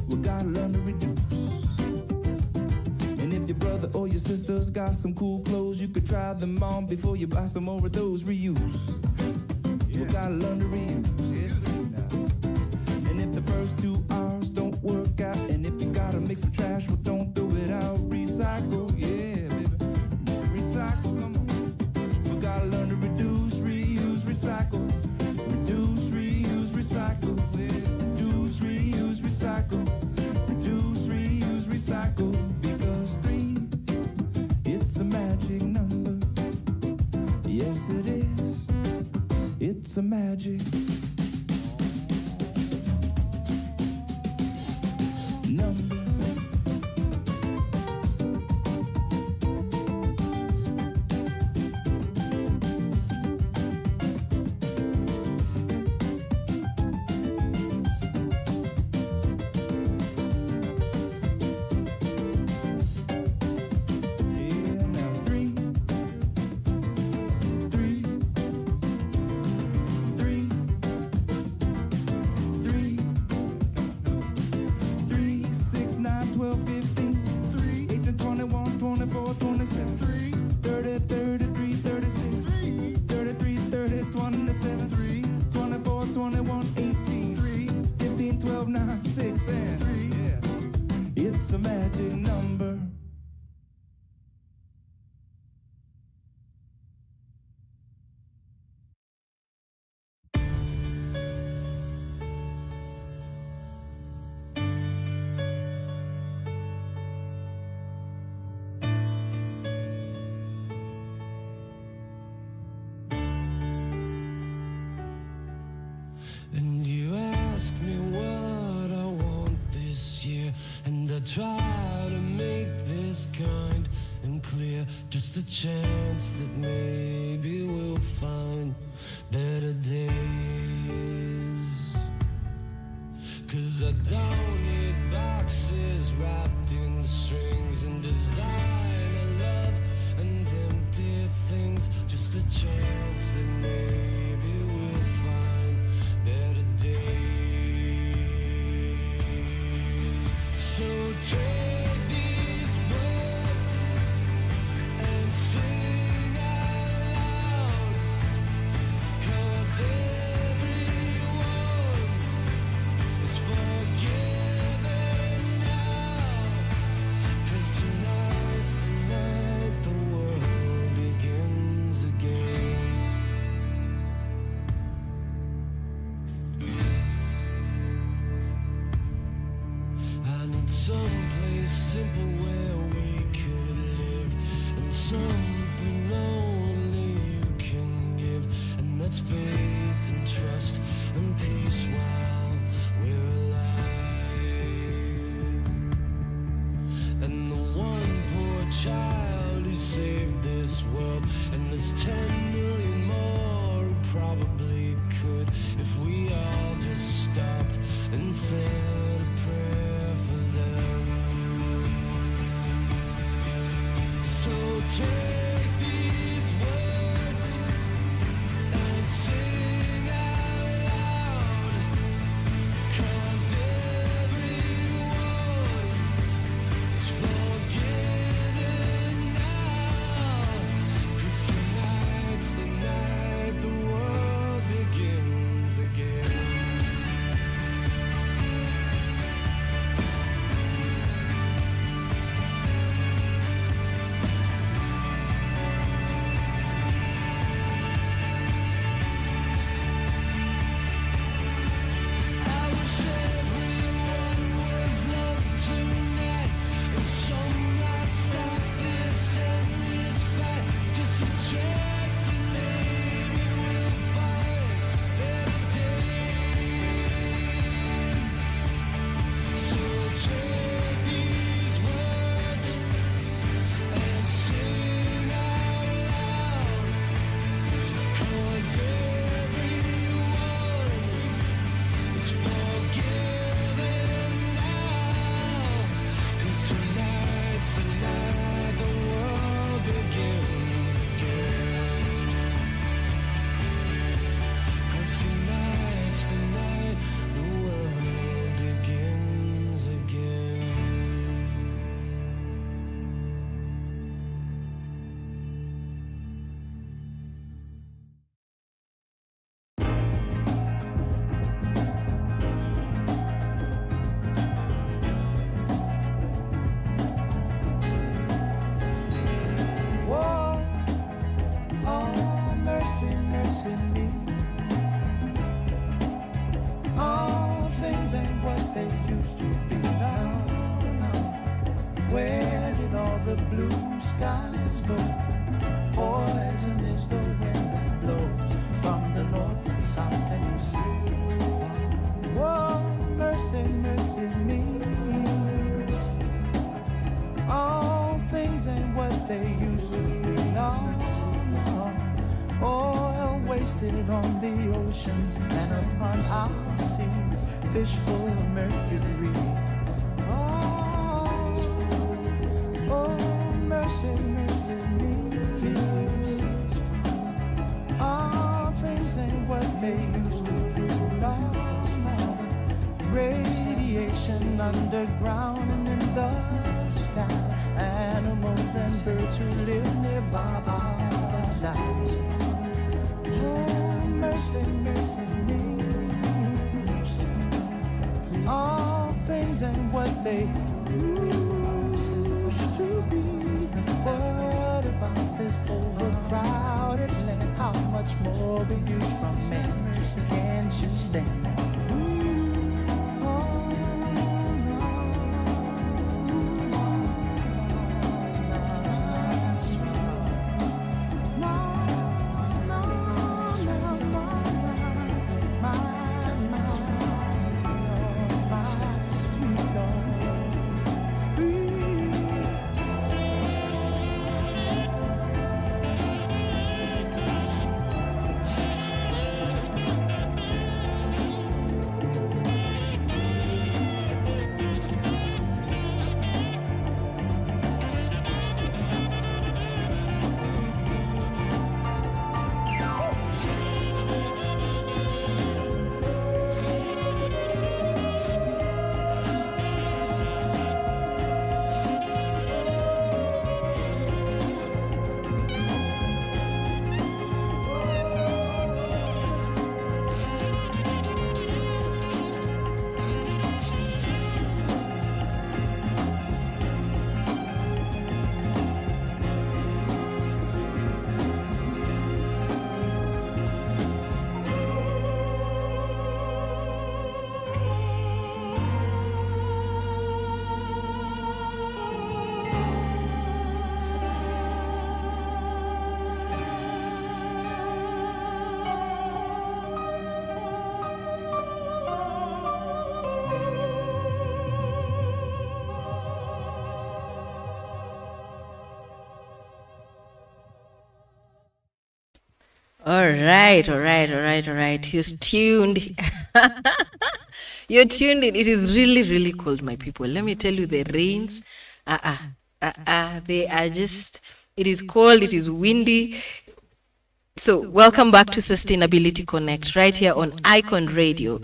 We gotta learn to reduce. And if your brother or your sister's got some cool clothes, you could try them on before you buy some more of those. Reuse. We gotta learn to reuse. Yes, and if the first 2 R's don't work out, and if you gotta make some trash, well, don't throw it out. Recycle, yeah, baby. Recycle, come on. We gotta learn to reduce, reuse, recycle. Reduce, reuse, recycle. Yeah. Reduce, reuse, recycle. Reduce, reuse, recycle. Because 3, it's a magic number. Yes, it is. It's a magic number. It's a magic number. And you ask me what I want this year, and I try to make this kind and clear. Just a chance that maybe we'll find better days. 'Cause I don't need boxes wrapped in strings and designer love and empty things. Just a chance that maybe we'll find better days. So take these words and sing out loud, 'cause everyone is forgiven now. 'Cause tonight's the night the world begins again. I need someplace simple where we could live, and something only you can give, and that's faith and trust and peace while we're alive. And the one poor child who saved this world, and there's 10 million more who probably could, if we all just stopped and said a prayer for them. So take these words and sing out loud, 'cause everyone is forgiven now. 'Cause tonight's the night the world begins again. they used to be. Now, where did all the blue skies go? Poison is the wind that blows from the north and south and east. Oh, mercy, mercy me. All things ain't what they used to be. No, no. Oil wasted on the oceans and upon our seas, fish full of mercury. Oh, mercy, mercy me. All things ain't what they used to be. No, no. Radiation underground and in the sky. Animals and birds who live nearby are alive. Oh, mercy, mercy me. All things ain't what they used to be. What about this overcrowded land? How much more we use from man? Can't you stand that? All right. You're tuned. You're tuned in. It is really, really cold, my people. Let me tell you, the rains, they are just, it is cold, it is windy. So welcome back to Sustainability Connect, right here on Icon Radio.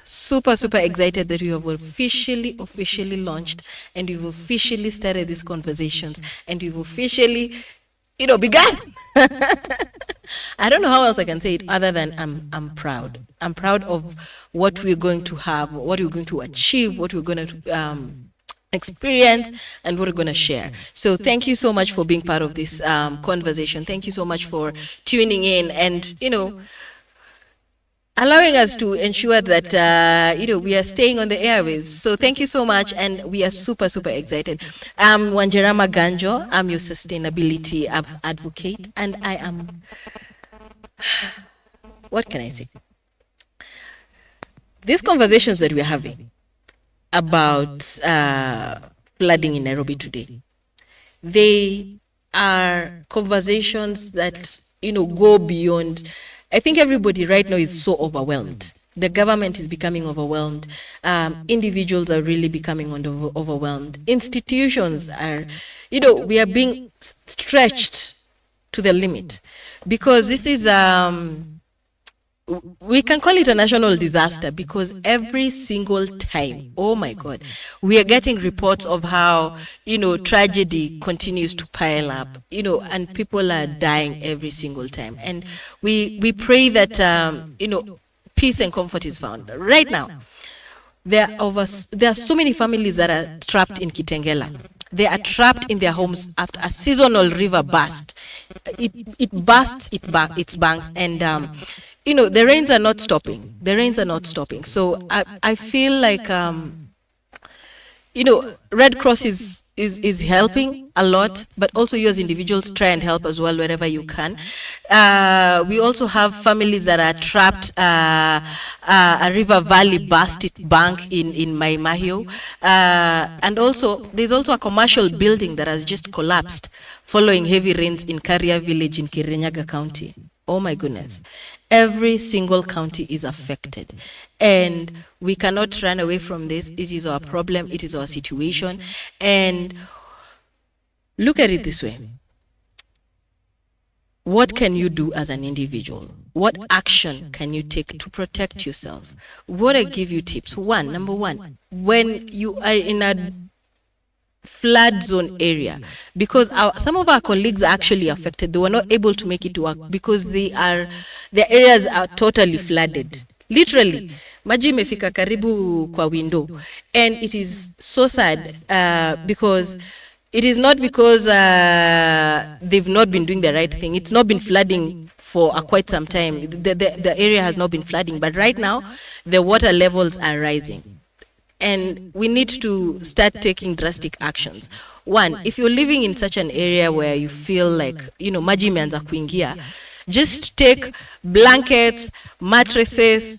Super excited that we have officially launched, and we've officially started these conversations, and we've officially began. I don't know how else I can say it other than I'm proud. I'm proud of what we're going to have, what we're going to achieve, what we're going to experience, and what we're going to share. So thank you so much for being part of this conversation. Thank you so much for tuning in and, allowing us to ensure that, we are staying on the airwaves. So thank you so much, and we are super excited. I'm withWanjira Maganjo. I'm your sustainability advocate, and I am, what can I say? These conversations that we're having about flooding in Nairobi today, they are conversations that, go beyond. I think everybody right now is so overwhelmed. The government is becoming overwhelmed. Individuals are really becoming overwhelmed. Institutions are, we are being stretched to the limit, because this is, we can call it a national disaster, because every single time, oh my God, we are getting reports of how, tragedy continues to pile up, and people are dying every single time. And we pray that, peace and comfort is found. Right now, there are so many families that are trapped in Kitengela. They are trapped in their homes after a seasonal river burst. It bursts its banks, and the rains are not stopping. The rains are not stopping. So I feel like, Red Cross is helping a lot, but also you as individuals try and help as well wherever you can. We also have families that are trapped. A river valley busted bank in Munyao, and also there's also a commercial building that has just collapsed following heavy rains in Karia village in Kirinyaga County. Oh my goodness. Every single county is affected. And we cannot run away from this. It is our problem. It is our situation. And look at it this way. What can you do as an individual? What action can you take to protect yourself? What I give you tips. Number one, when you are in a flood zone area, because some of our colleagues are actually affected. They were not able to make it work because their areas are totally flooded. Literally, maji imefika karibu kwa window, and it is so sad because it is not because they've not been doing the right thing. It's not been flooding for quite some time. The area has not been flooding, but right now the water levels are rising. And we need to start taking drastic actions. One, if you're living in such an area where you feel like, maji imeanza kuingia, just take blankets, mattresses,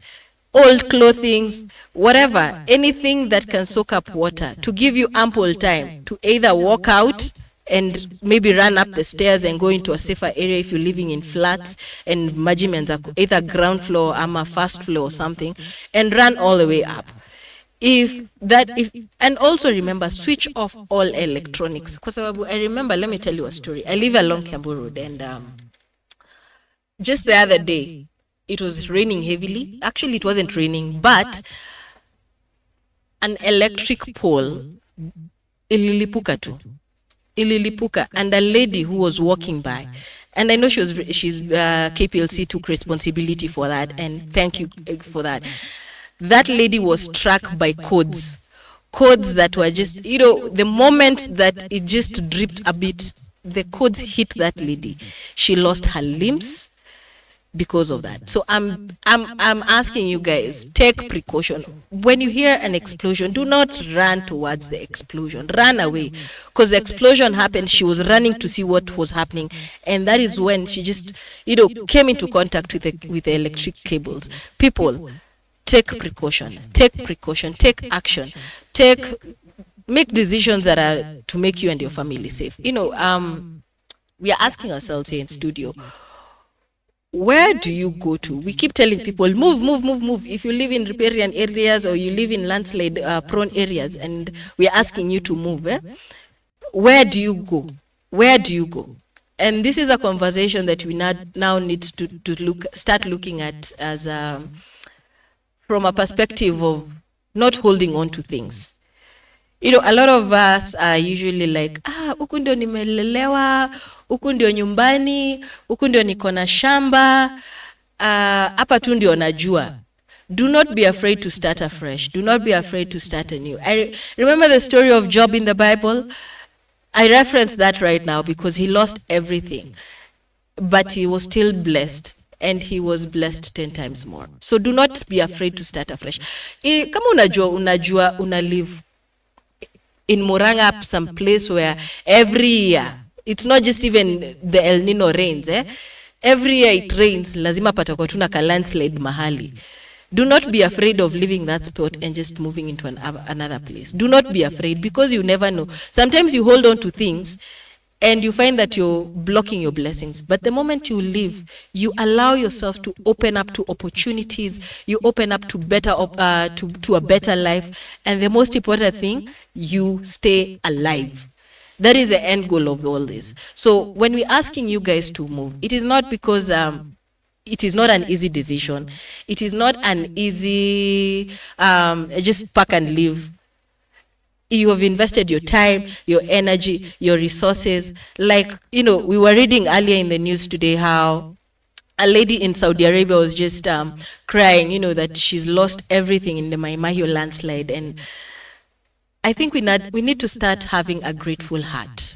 old clothing, whatever, anything that can soak up water to give you ample time to either walk out and maybe run up the stairs and go into a safer area if you're living in flats and maji imeanza either ground floor or first floor or something, and run all the way up. And also remember, switch off all electronics. Because I remember, let me tell you a story. I live along Kiambu Road, and just the other day, it was raining heavily. Actually, it wasn't raining, but an electric pole ililipuka, and a lady who was walking by. And I know she's KPLC took responsibility for that, and thank you for that. That lady was struck by codes that were just, the moment that it just dripped a bit, the codes hit that lady. She lost her limbs because of that. So I'm asking you guys, take precaution. When you hear an explosion, do not run towards the explosion. Run away, because the explosion happened. She was running to see what was happening, and that is when she just, came into contact with the electric cables. People, take precaution, take action, make decisions that are to make you and your family safe. We are asking ourselves here in studio, where do you go to? We keep telling people, move. If you live in riparian areas or you live in landslide prone areas, and we are asking you to move, where do you go? And this is a conversation that we now need to start looking at as from a perspective of not holding on to things. A lot of us are usually like, huku ndio nimelelewa, huku ndio nyumbani, huku ndio niko na shamba, hapa tu ndio najua. Do not be afraid to start afresh. Do not be afraid to start anew. I remember the story of Job in the Bible. I reference that right now because he lost everything, but he was still blessed. And he was blessed 10 times more. So do not be afraid to start afresh. Kama unajua una live in Murang'a, some place where every year, it's not just even the El Nino rains, every year it rains, lazima patakuwa tuna ka landslide mahali. Do not be afraid of leaving that spot and just moving into another place. Do not be afraid, because you never know. Sometimes you hold on to things and you find that you're blocking your blessings. But the moment you leave, you allow yourself to open up to opportunities. You open up to to a better life. And the most important thing, you stay alive. That is the end goal of all this. So when we're asking you guys to move, it is not because it is not an easy decision. It is not an easy just pack and leave. You have invested your time, your energy, your resources. Like, we were reading earlier in the news today how a lady in Saudi Arabia was just crying, that she's lost everything in the Munyao landslide. And I think we need to start having a grateful heart.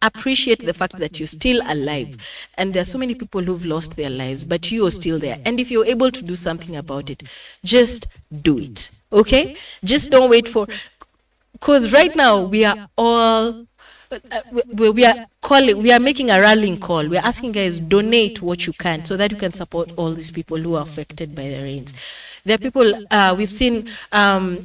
appreciate the fact that you're still alive. And there are so many people who've lost their lives, but you are still there. And if you're able to do something about it, just do it. Okay? Just don't wait for, because right now we are all we are calling, we are making a rallying call. We are asking guys, donate what you can so that you can support all these people who are affected by the rains. There are people, we've seen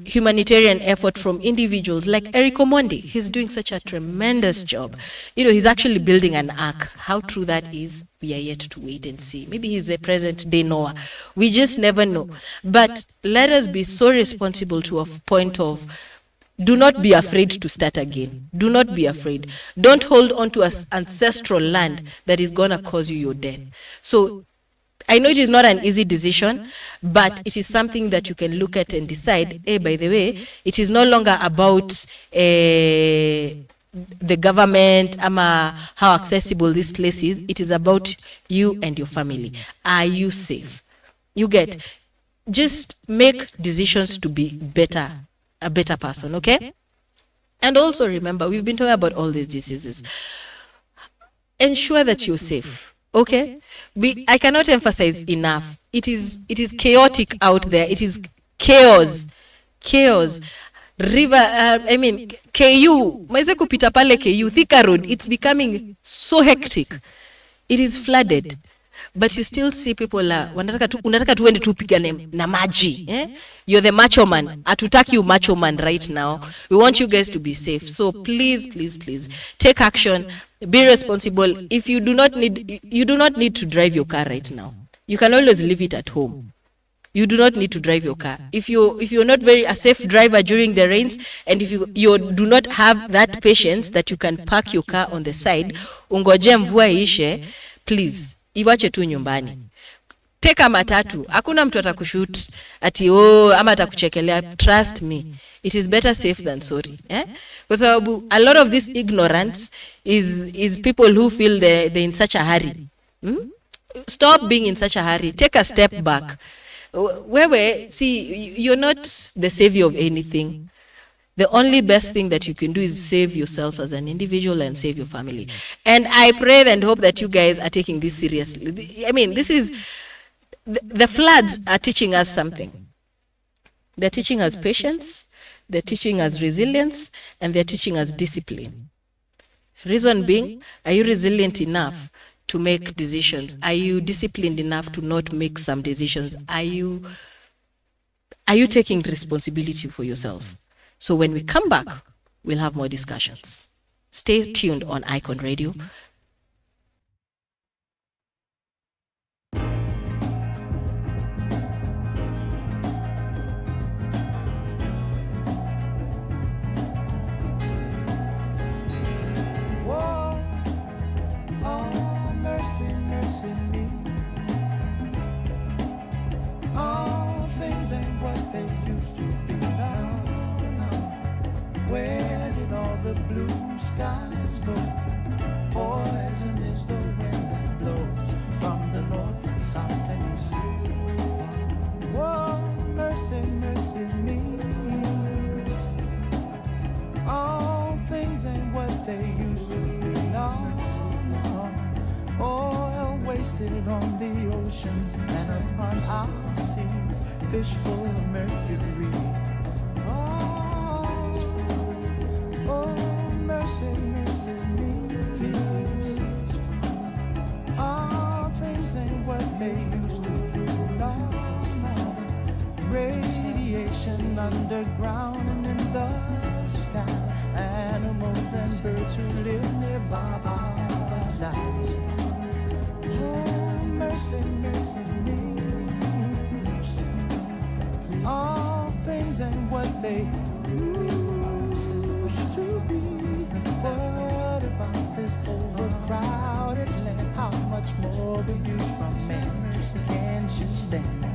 humanitarian effort from individuals like Eric Omondi. He's doing such a tremendous job. You know, he's actually building an ark. How true that is, we are yet to wait and see. Maybe he's a present day Noah. We just never know. But let us be so responsible to a point of, do not be afraid to start again. Do not be afraid. Don't hold on to an ancestral land that is going to cause you your death. So I know it is not an easy decision, but it is something that you can look at and decide, hey, by the way, it is no longer about the government, how accessible this place is. It is about you and your family. Are you safe? You get, just make decisions to be better, a better person, okay? And also remember, we've been talking about all these diseases. Ensure that you're safe, okay? I cannot emphasize enough. It is chaotic out there. It is chaos. River, KU, maize kupita pale KU, Thika Road, it's becoming so hectic. It is flooded. But you still see people unataka tuende tu pigane na maji. You're the macho man. Hatutaki you macho man right now. We want you guys to be safe. So please, please, please take action. Be responsible. If you do not need to drive your car right now. You can always leave it at home. You do not need to drive your car. If you're not a safe driver during the rains, and if you do not have that patience that you can park your car on the side, ungoje mvua ishe, please. Iwache tu nyumbani. Teka matatu. Hakuna mtu atakushoot ati ama atakuchekelea. Trust me. It is better safe than sorry. Because a lot of this ignorance is people who feel they're in such a hurry. Stop being in such a hurry. Take a step back. See, you're not the savior of anything. The only best thing that you can do is save yourself as an individual and save your family. And I pray and hope that you guys are taking this seriously. I mean, this is, the floods are teaching us something. They're teaching us patience, they're teaching us resilience, and they're teaching us discipline. Reason being, are you resilient enough to make decisions? Are you disciplined enough to not make some decisions? Are you taking responsibility for yourself? So when we come back, we'll have more discussions. Stay tuned on Icon Radio. Whoa, oh, mercy, mercy me. All things ain't what they used to be now. Where did all the blue skies go? Poison is the wind that blows from the north and south and east. Whoa, mercy, mercy me. All things ain't what they used to be now. Oil wasted on the oceans and upon our seas, fish full of mercury. Oh, mercy, mercy me. All things ain't what they used to be. No. Radiation underground and in the sky. Animals and birds who live nearby our lives. Oh, mercy, mercy me. All things ain't what they to be. What about this overcrowded land? How much more will you from man? Can't you stand that?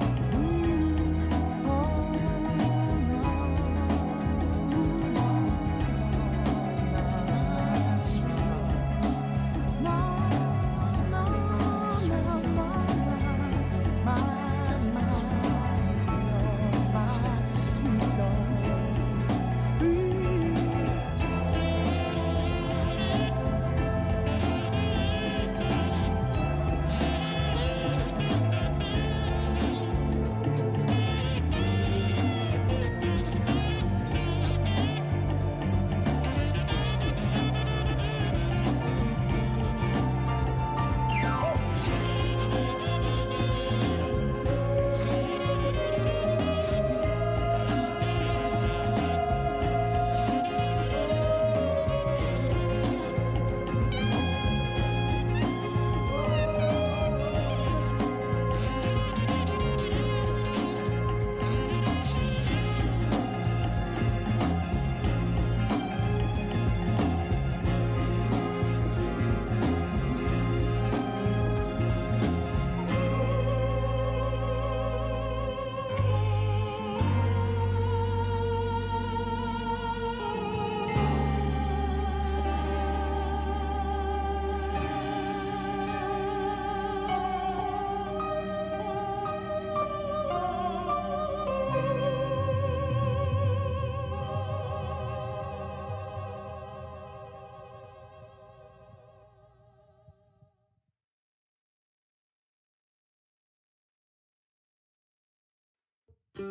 Such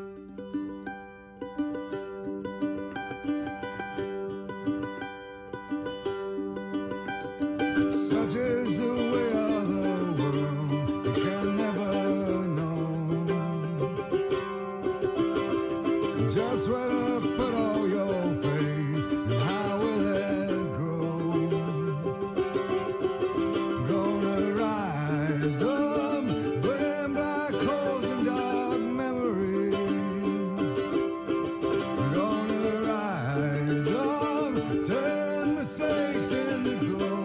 is the way of the world, you can never know just where to put all your faith and how will it grow. Gonna rise up, burning black holes and dark memories. Gonna rise up, turn mistakes into gold.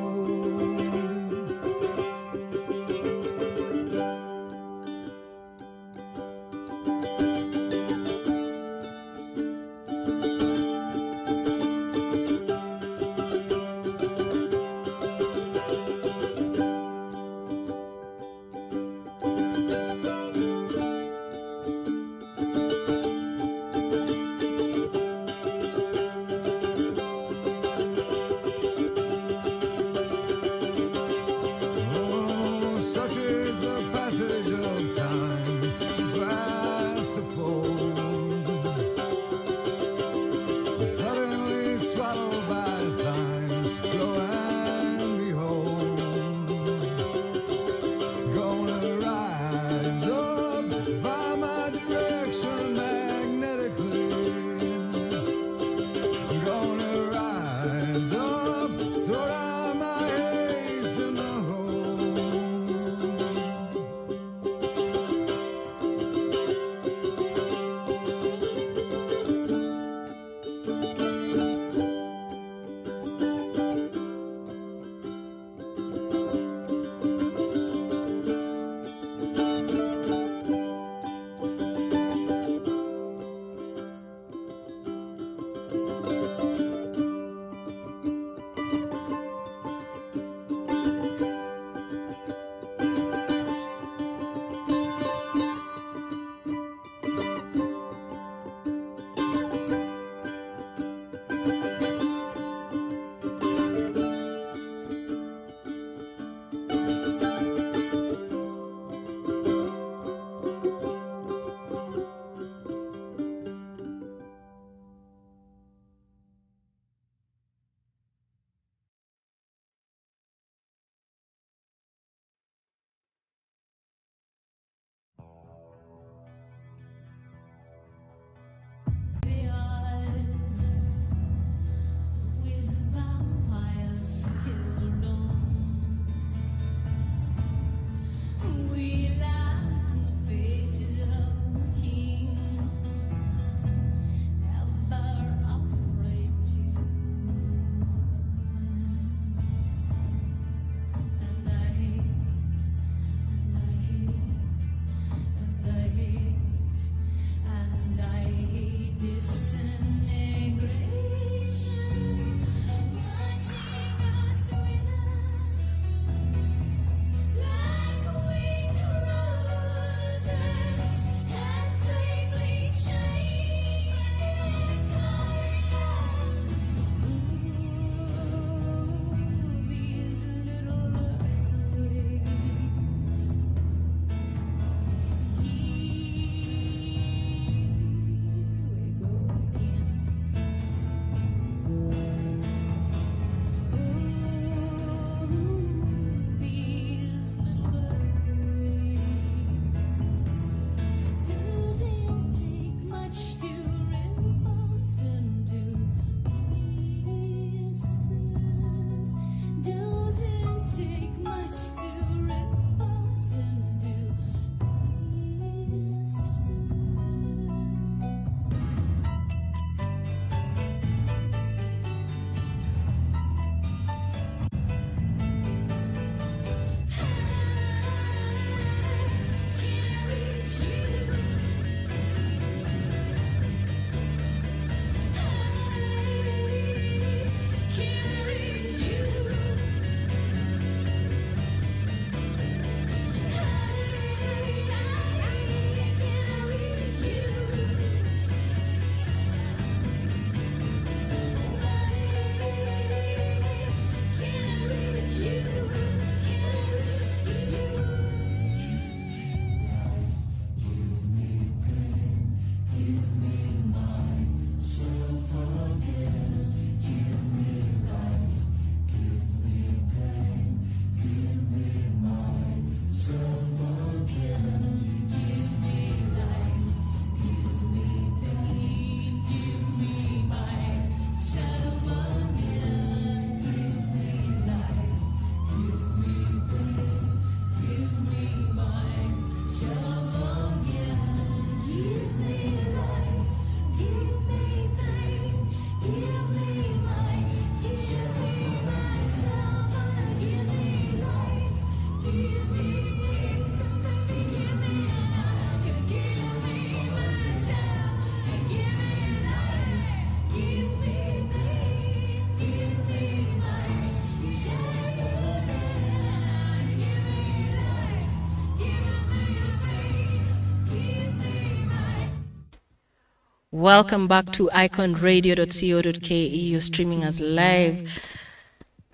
Welcome back to iconradio.co.ke. You're streaming us live.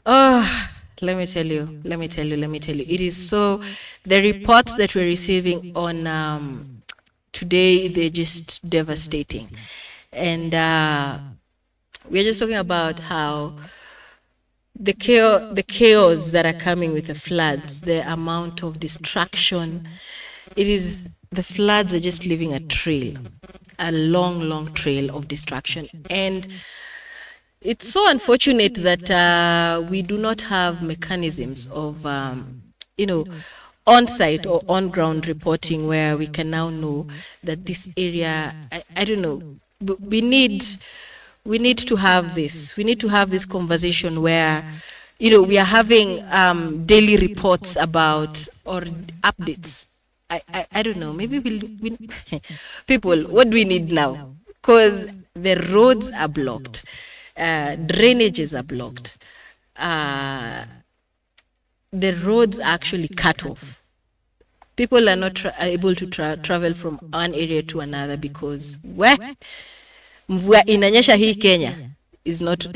Oh, let me tell you. It is so, the reports that we're receiving on today, they're just devastating. And we're just talking about how the chaos that are coming with the floods, the amount of destruction. It is, the floods are just leaving a trail, a long trail of destruction. And it's so unfortunate that we do not have mechanisms of, on-site or on-ground reporting where we can now know that this area, I don't know, we need to have this. We need to have this conversation where, we are having daily reports about, or updates. I don't know. Maybe we people, what do we need now? Because the roads are blocked, drainages are blocked, the roads are actually cut off. People are not able to travel from one area to another because mvua inanyesha hii Kenya is not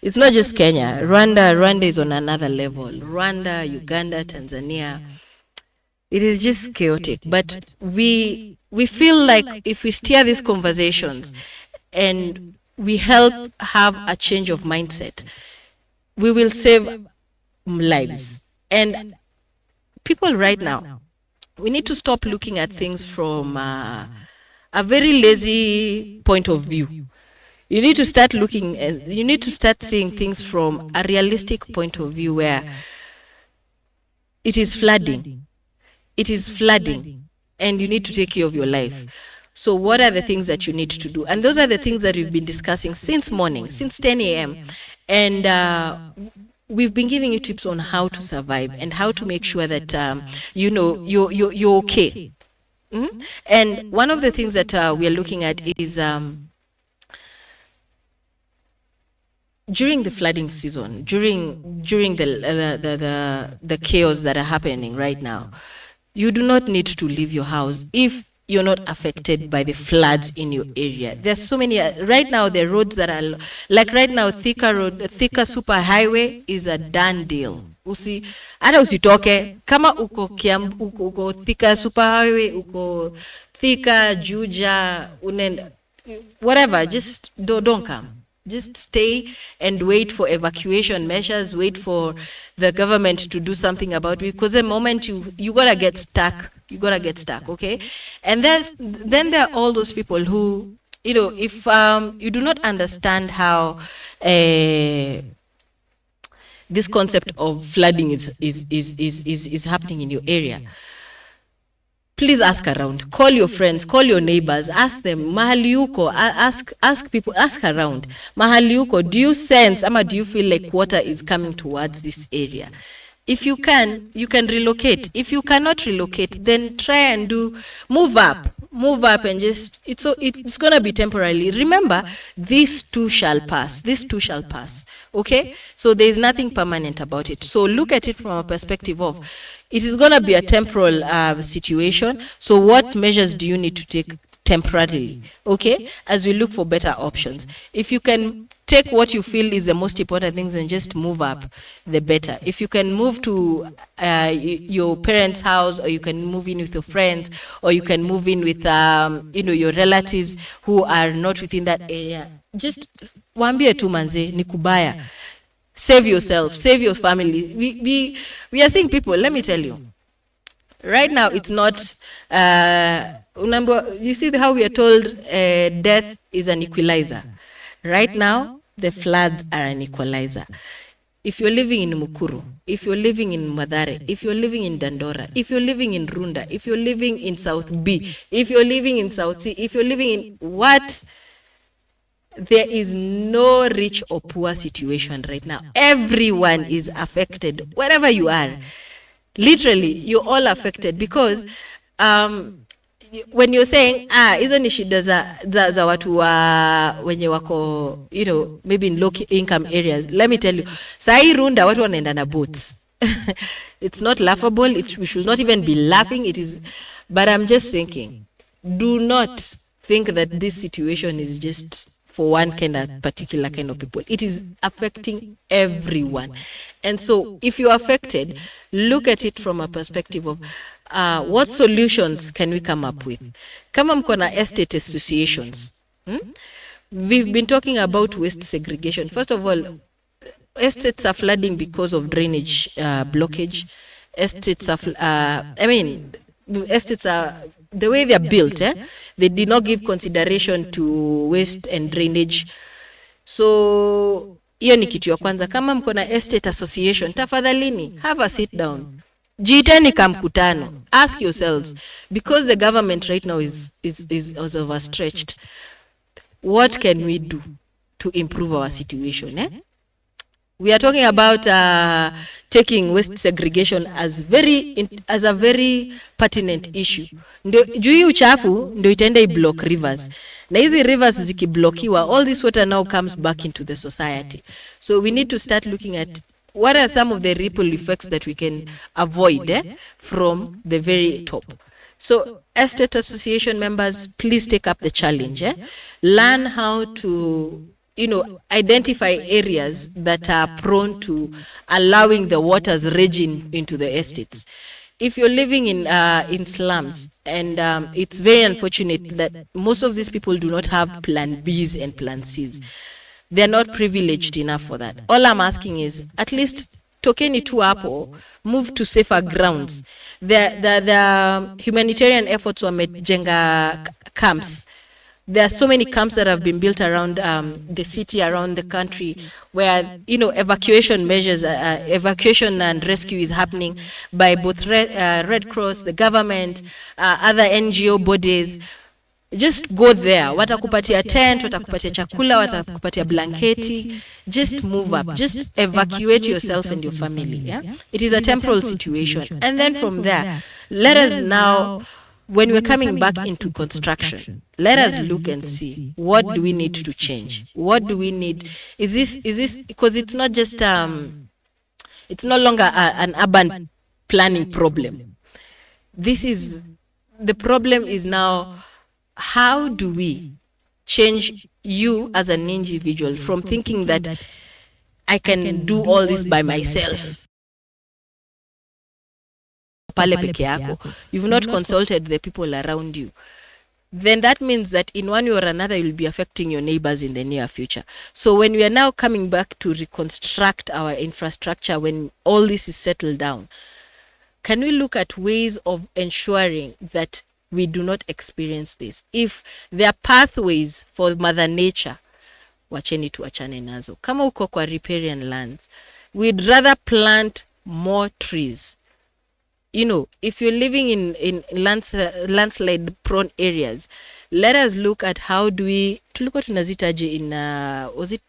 it's not just Kenya. Rwanda is on another level. Rwanda, Uganda, Tanzania. It is just chaotic. But we feel like if we steer these conversations and we help have a change of mindset, we will save lives. And people right now, we need to stop looking at things from a very lazy point of view. You need to start looking, you need to start seeing things from a realistic point of view where it is flooding. It is flooding, and you need to take care of your life. So what are the things that you need to do? And those are the things that we've been discussing since morning, since 10 a.m. And we've been giving you tips on how to survive and how to make sure that, you're okay. Mm-hmm. And one of the things that we are looking at is during the flooding season, during the chaos that are happening right now, you do not need to leave your house if you're not affected by the floods in your area. There's so many right now. The roads that are like right now, Thika super highway is a done deal. Hata usitoke kama uko Thika super highway, uko Thika, Juja, unenda, whatever, just don't come. Just stay and wait for evacuation measures, wait for the government to do something about it, because the moment you gotta get stuck, okay? And then there are all those people who, if you do not understand how this concept of flooding is happening in your area, please ask around. Call your friends, call your neighbors, ask them, mahali uko, ask people, ask around. Mahali uko, do you sense, ama do you feel like water is coming towards this area? If you can relocate. If you cannot relocate, then try and move up and just, it's going to be temporarily. Remember, this too shall pass. Okay? So there is nothing permanent about it. So look at it from a perspective of, it is going to be a temporal situation. So what measures do you need to take temporarily? Okay? As we look for better options. If you can take what you feel is the most important things and just move up, the better. If you can move to your parents' house, or you can move in with your friends, or you can move in with your relatives who are not within that area, just waambie tu manze ni kubaya. Save yourself, save your family. We are seeing people, let me tell you. Right now it's not you see how we are told death is an equalizer. Right now, the floods are an equalizer. If you're living in Mukuru, if you're living in Madare, if you're living in Dandora, if you're living in Runda, if you're living in South B, if you're living in South C, if you're living in what, there is no rich or poor situation right now. Everyone is affected, wherever you are. Literally, you're all affected because when you're saying hizo ni shida za watu wenye wako maybe in low income areas, let me tell you, sai Runda watu wanaenda na boats. It's not laughable, we should not even be laughing, it is, but I'm just thinking, do not think that this situation is just for one kind of particular kind of people. It is affecting everyone. And so if you're affected, look at it from a perspective of what solutions can we come up with? Kama mko na estate associations, we've been talking about waste segregation. First of all, estates are flooding because of drainage blockage. Estates are, estates are, the way they're built, they did not give consideration to waste and drainage. So, hiyo ni kitu ya kwanza. Kama mko na estate association, tafadhalini, have a sit down. Jiteni kamkutano. Ask yourselves, because the government right now is overstretched, what can we do to improve our situation? We are talking about taking waste segregation as a very pertinent issue. Juu hii uchafu ndio itaenda block rivers. Na hizi rivers zikiblokiwa, all this water now comes back into the society. So we need to start looking at what are some of the ripple effects that we can avoid from the very top. So estate association members, please take up the challenge. Learn how to identify areas that are prone to allowing the waters raging into the estates. If you're living in slums, and it's very unfortunate that most of these people do not have plan Bs and plan Cs. They're not privileged enough for that. All I'm asking is, at least tokeni tu hapo, move to safer grounds. The humanitarian efforts wamejenga camps. There are so many camps that have been built around the city, around the country, where evacuation measures, evacuation and rescue is happening by both Red Cross, the government, other NGO bodies. Just go there. Watakupatia tent, watakupatia chakula, watakupatia blanketi. Just move up. Just evacuate yourself and your family. Yeah? It is a temporal situation. And then from there, let us now, when we're coming back into construction, let us look and see, what do we need to change? What do we need? Is this because it's not just it's no longer an urban planning problem. The problem is now, how do we change you as an individual from thinking that I can do all this by myself? You've not consulted the people around you. Then that means that in one way or another, you'll be affecting your neighbors in the near future. So when we are now coming back to reconstruct our infrastructure, when all this is settled down, can we look at ways of ensuring that we do not experience this? If there are pathways for Mother Nature, wacheni tuachane nazo. Kama uko kwa riparian lands, we'd rather plant more trees. If you're living in landslide prone areas, let us look at how do we, tulikuwa tunazitaje in, was it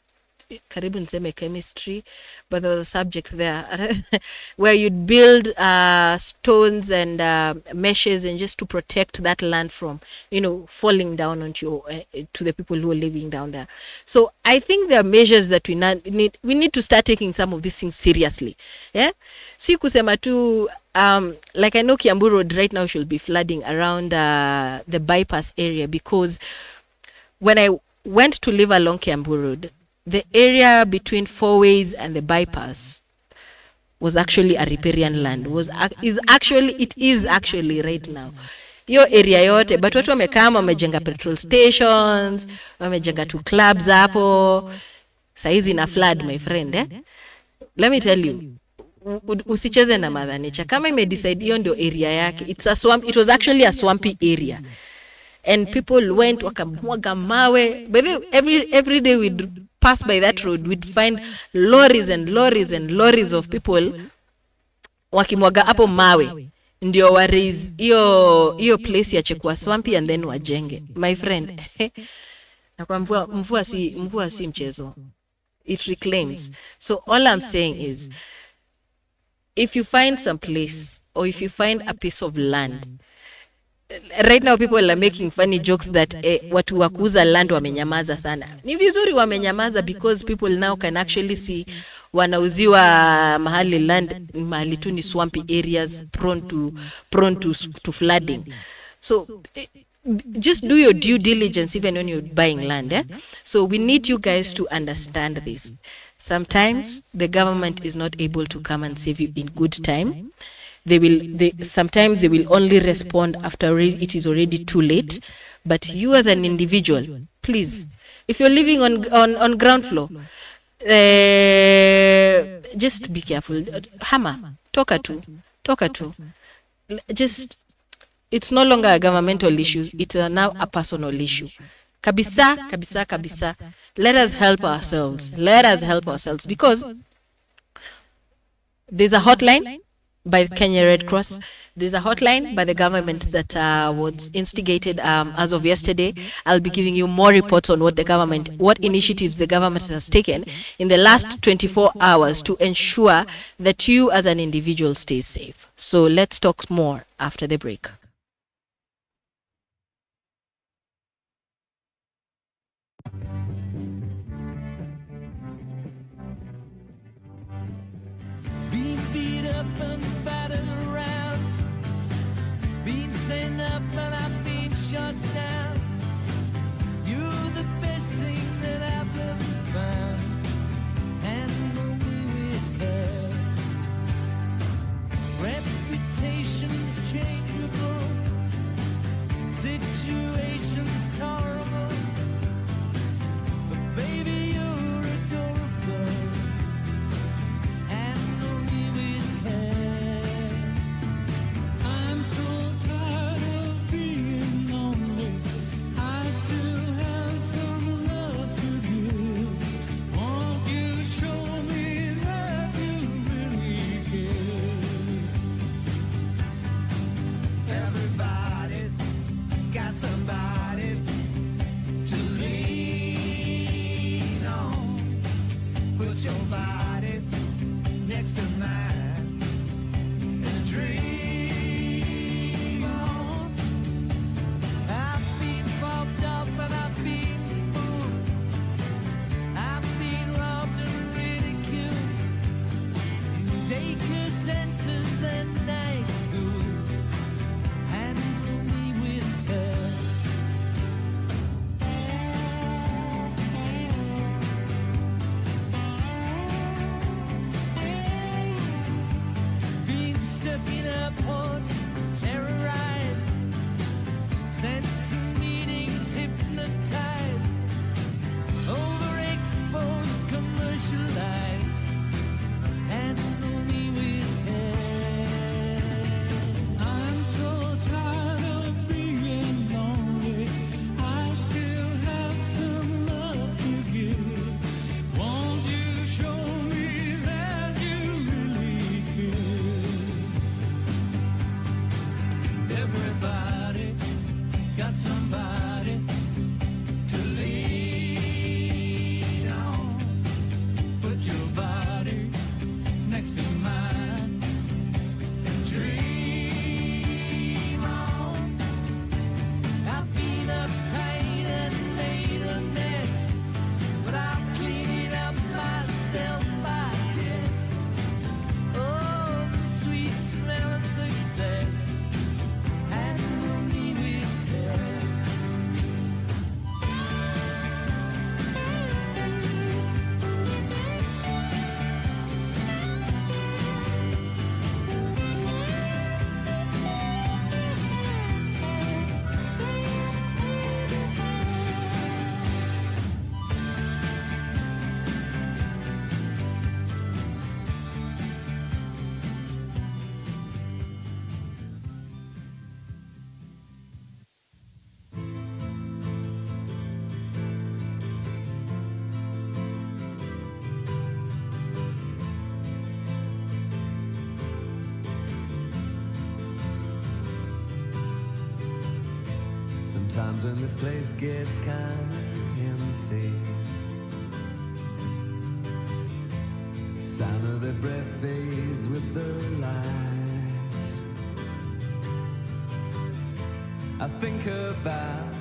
karibu niseme chemistry, but there was a subject there where you'd build stones and meshes and just to protect that land from, falling down onto to the people who are living down there. So I think there are measures that we need to start taking some of these things seriously. Yeah, si kusema tu. Like I know Kiambu Road right now should be flooding around the bypass area, because when I went to live along Kiambu Road, the area between Four Ways and the bypass was actually a riparian land. It is actually right now. Yo area yote, but watu wamekama wamejenga petrol stations, wamejenga tu clubs hapo. Saizi na flood, my friend. Let me tell you. Usicheze na Mother Nature. Kama imedecide hiyo ndio area yake, it's a swamp. It was actually a swampy area, and people went wakamwaga mawe. But every day we'd pass by that road, we'd find lorries and lorries and lorries of people wakimwaga hapo mawe ndio wa raise hiyo place ya chekwa swampy and then wajenge. My friend, nakwambia mvua si mchezo. It reclaims. So all I'm saying is, if you find some place, or if you find a piece of land, right now people are making funny jokes that watu wakuuza land wamenyamaza sana. Ni vizuri wamenyamaza, because people now can actually see wanauziwa mahali land, mahali tu ni swampy areas prone to flooding. So just do your due diligence even when you're buying land. So we need you guys to understand this. Sometimes the government is not able to come and save you in good time. Sometimes they will only respond after it is already too late. But you as an individual, please, if you're living on ground floor, just be careful. Hammer, toka tu. Just, it's no longer a governmental issue. It's now a personal issue. Kabisa. Let us help ourselves. Because there's a hotline by Kenya Red Cross. There's a hotline by the government that was instigated as of yesterday. I'll be giving you more reports on what initiatives the government has taken in the last 24 hours to ensure that you as an individual stay safe. So let's talk more after the break. Being beat up and battered around, being sent up and I've been shut down. You're the best thing that I've ever found. Handle me with care. Reputation's changeable, situation's tolerable, but baby you're adorable. Handle me with care. I'm so tired of being lonely. I still have some love to give. Won't you show me that you really care? Everybody's got somebody to lean on. Put your body next to mine and dream on. I've been fobbed up and I've been fooled. I've been robbed and ridiculed in daycare centers and night schools. Handle me with care. Being stuck in airports, terrorized, sent to meetings, hypnotized, overexposed, commercialized. Handle me with care. I'm so tired of being lonely. I still have some love to give. Won't you show me that you really care? Everybody got somebody to lean on. Put your body next to mine and dream on. I've been uptight and made a mess, but I'll clean it up myself, I guess. Oh, the sweet smell of success. Handle me with care. Sometimes when this place gets kinda empty, the sound of their breath fades with the lights. I think about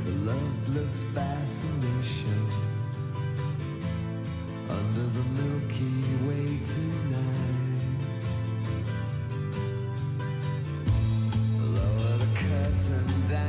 the loveless fascination under the Milky Way tonight. Lower the curtain down.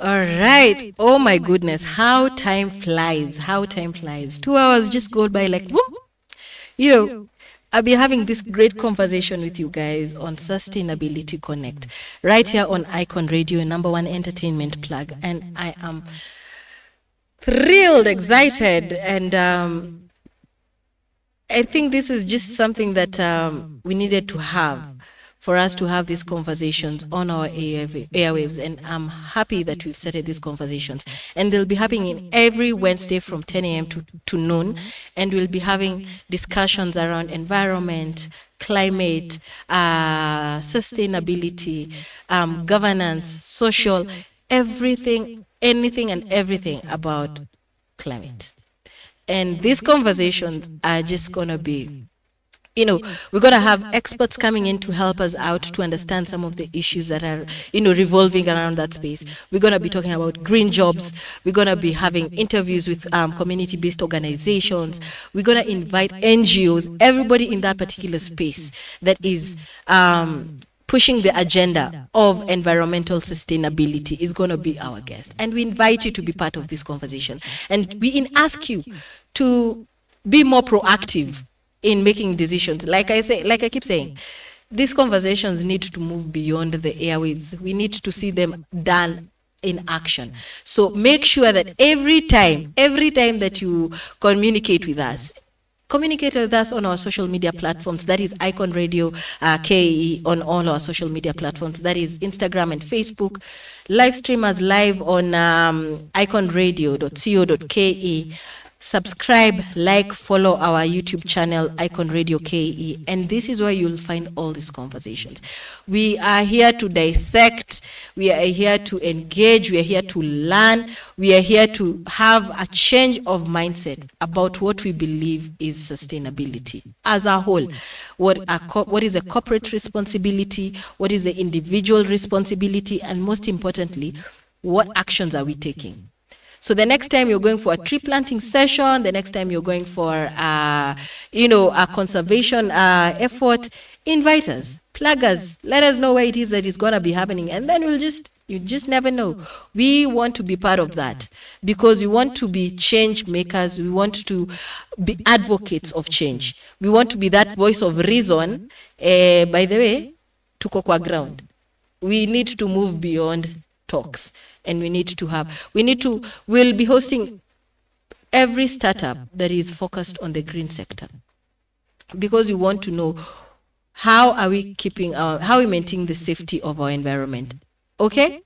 All right. Oh my goodness, how time flies. How time flies. 2 hours just go by like whoop. You know, I've been having this great conversation with you guys on Sustainability Connect, right here on Icon Radio, number one entertainment plug. And I am thrilled, excited, and I think this is just something that we needed to have for us to have these conversations on our airwaves. And I'm happy that we've started these conversations. And they'll be happening every Wednesday from 10 a.m. to noon. And we'll be having discussions around environment, climate, sustainability, governance, social, everything, anything and everything about climate. And these conversations are just going to be, we're going to have experts coming in to help us out to understand some of the issues that are, revolving around that space. We're going to be talking about green jobs. We're going to be having interviews with community-based organizations. We're going to invite NGOs, everybody in that particular space that is pushing the agenda of environmental sustainability is going to be our guest. And we invite you to be part of this conversation. And we ask you to be more proactive in making decisions. Like I keep saying, these conversations need to move beyond the airwaves. We need to see them done in action. So make sure that every time that you communicate with us on our social media platforms. That is Icon Radio KE on all our social media platforms. That is Instagram and Facebook. Live streamers live on iconradio.co.ke. Subscribe, like, follow our YouTube channel, Icon Radio KE. And this is where you'll find all these conversations. We are here to dissect. We are here to engage. We are here to learn. We are here to have a change of mindset about what we believe is sustainability as a whole. What is a corporate responsibility? What is the individual responsibility? And most importantly, what actions are we taking? So the next time you're going for a tree planting session, the next time you're going for, a conservation effort, invite us, plug us, let us know where it is that is going to be happening. And then you just never know. We want to be part of that because we want to be change makers. We want to be advocates of change. We want to be that voice of reason. By the way, tuko kwa ground. We need to move beyond talks. And we'll be hosting every startup that is focused on the green sector because we want to know how we maintaining the safety of our environment. Okay.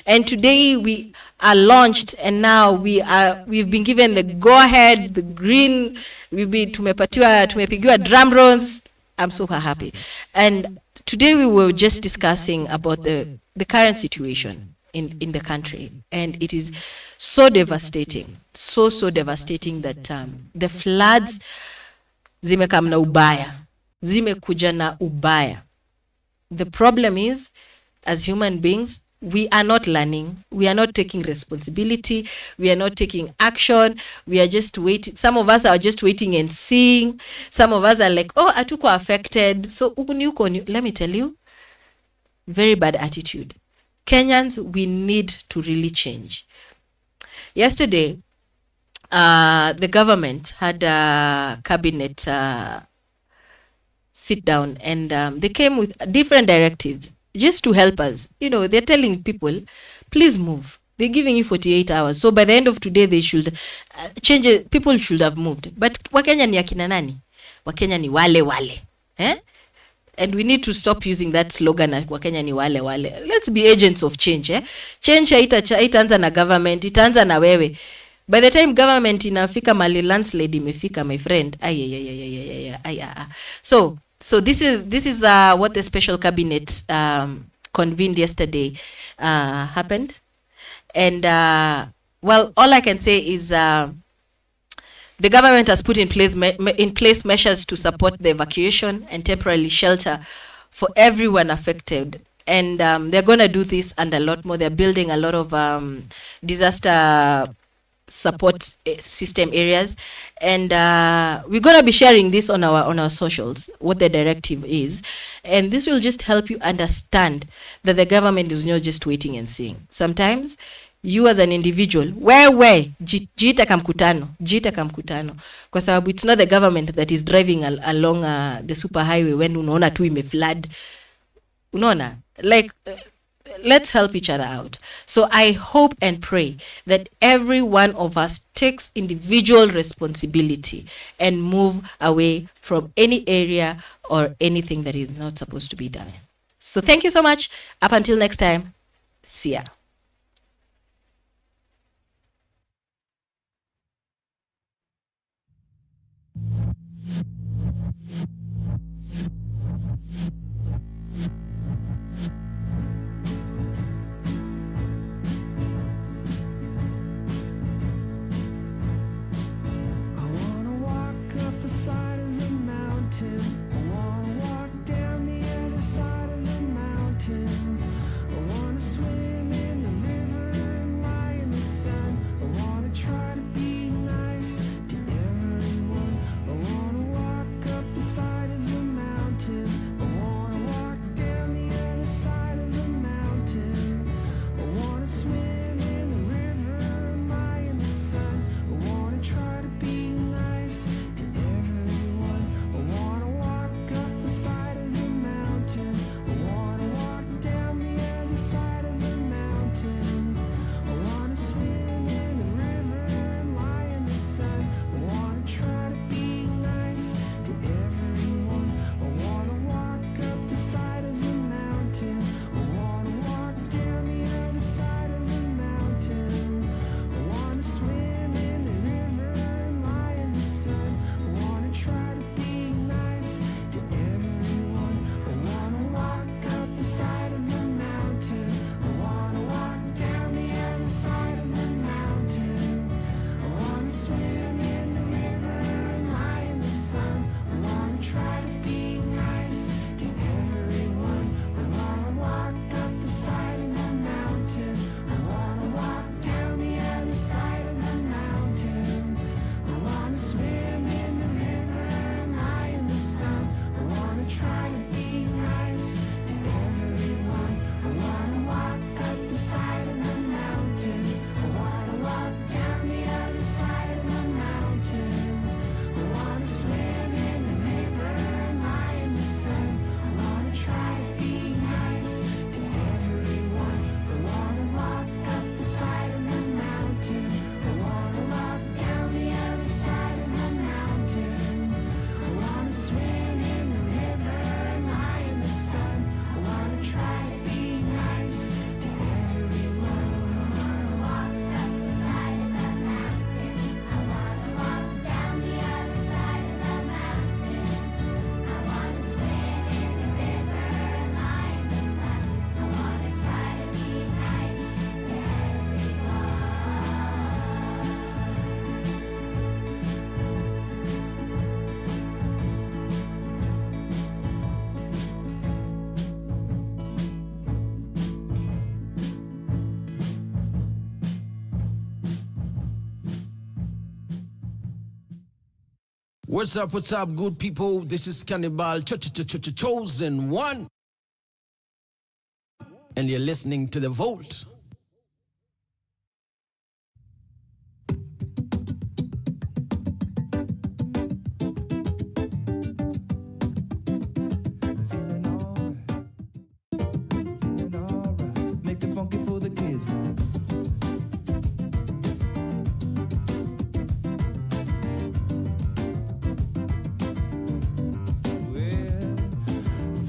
And today we are launched, and now we've been given the go ahead, the green. Tumepigiwa drum rolls. I'm super happy. And today we were just discussing about the current situation in the country, and it is so devastating, so devastating that the floods zimekuja na ubaya. The problem is, as human beings, we are not learning, we are not taking responsibility, we are not taking action, we are just waiting. Some of us are just waiting and seeing. Some of us are like, oh, hatuko affected. So let me tell you, very bad attitude. Kenyans, we need to really change. Yesterday, the government had a cabinet sit down, and they came with different directives just to help us. They're telling people, please move. They're giving you 48 hours. So by the end of today, they should change it. People should have moved. But Wakenya ni akina nani? Wakenya ni wale. And we need to stop using that slogan, Wakenya ni wale. Let's be agents of change. Change itaanza na government, itaanza na wewe. By the time government inafika mali landslide imefika, my friend. So this is what the special cabinet convened yesterday happened. And all I can say is the government has put in place measures to support the evacuation and temporary shelter for everyone affected. And they're going to do this and a lot more. They're building a lot of disaster support system areas, and we're going to be sharing this on our socials, what the directive is, and this will just help you understand that the government is not just waiting and seeing. Sometimes you as an individual, jiita kamkutano, kwa sababu it's not the government that is driving along the super highway when unaona tu imeflood, unaona, like let's help each other out. So I hope and pray that every one of us takes individual responsibility and move away from any area or anything that is not supposed to be done. So thank you so much. Up until next time, see ya. I wanna walk up the side of the mountain. I wanna walk down the other side of the mountain. I wanna swim in the river and lie in the sun. I wanna try to be nice to everyone. I wanna walk up the side of the mountain. I wanna walk down the other side of the mountain. I wanna swim in the river and lie in the sun. I wanna try to be nice to everyone. I wanna walk up the side of the mountain. I wanna walk down the other side of the mountain. I wanna swim in the river and lie in the sun. I wanna try to be nice to everyone. I wanna walk up the side of the mountain. I wanna walk down the other side of the mountain. I wanna swim in the river and lie in the sun. I wanna try to be nice to everyone. I wanna walk up the side of the mountain. I wanna walk down the other side of the mountain. I wanna swim in the river and lie in the sun. I wanna try to be nice to everyone. I wanna walk up the side of the mountain. I wanna walk down the other side of the mountain. I wanna swim in the river and lie in the sun. I wanna try to be nice to everyone. I wanna walk up the side of the mountain. I wanna walk down the other side of the mountain. I wanna swim in the river and lie in the sun. I wanna try to be nice to everyone. I wanna walk up the side of the mountain. I wanna walk down the other side of the mountain. I wanna swim in the river and lie in the sun. I wanna try to be nice to everyone. I wanna walk up the side of the mountain. I wanna walk down the other side of the mountain. I wanna swim in the river and lie in the sun. I wanna try to be nice to everyone. What's up, good people? This is Cannibal Chosen One. And you're listening to The Vault.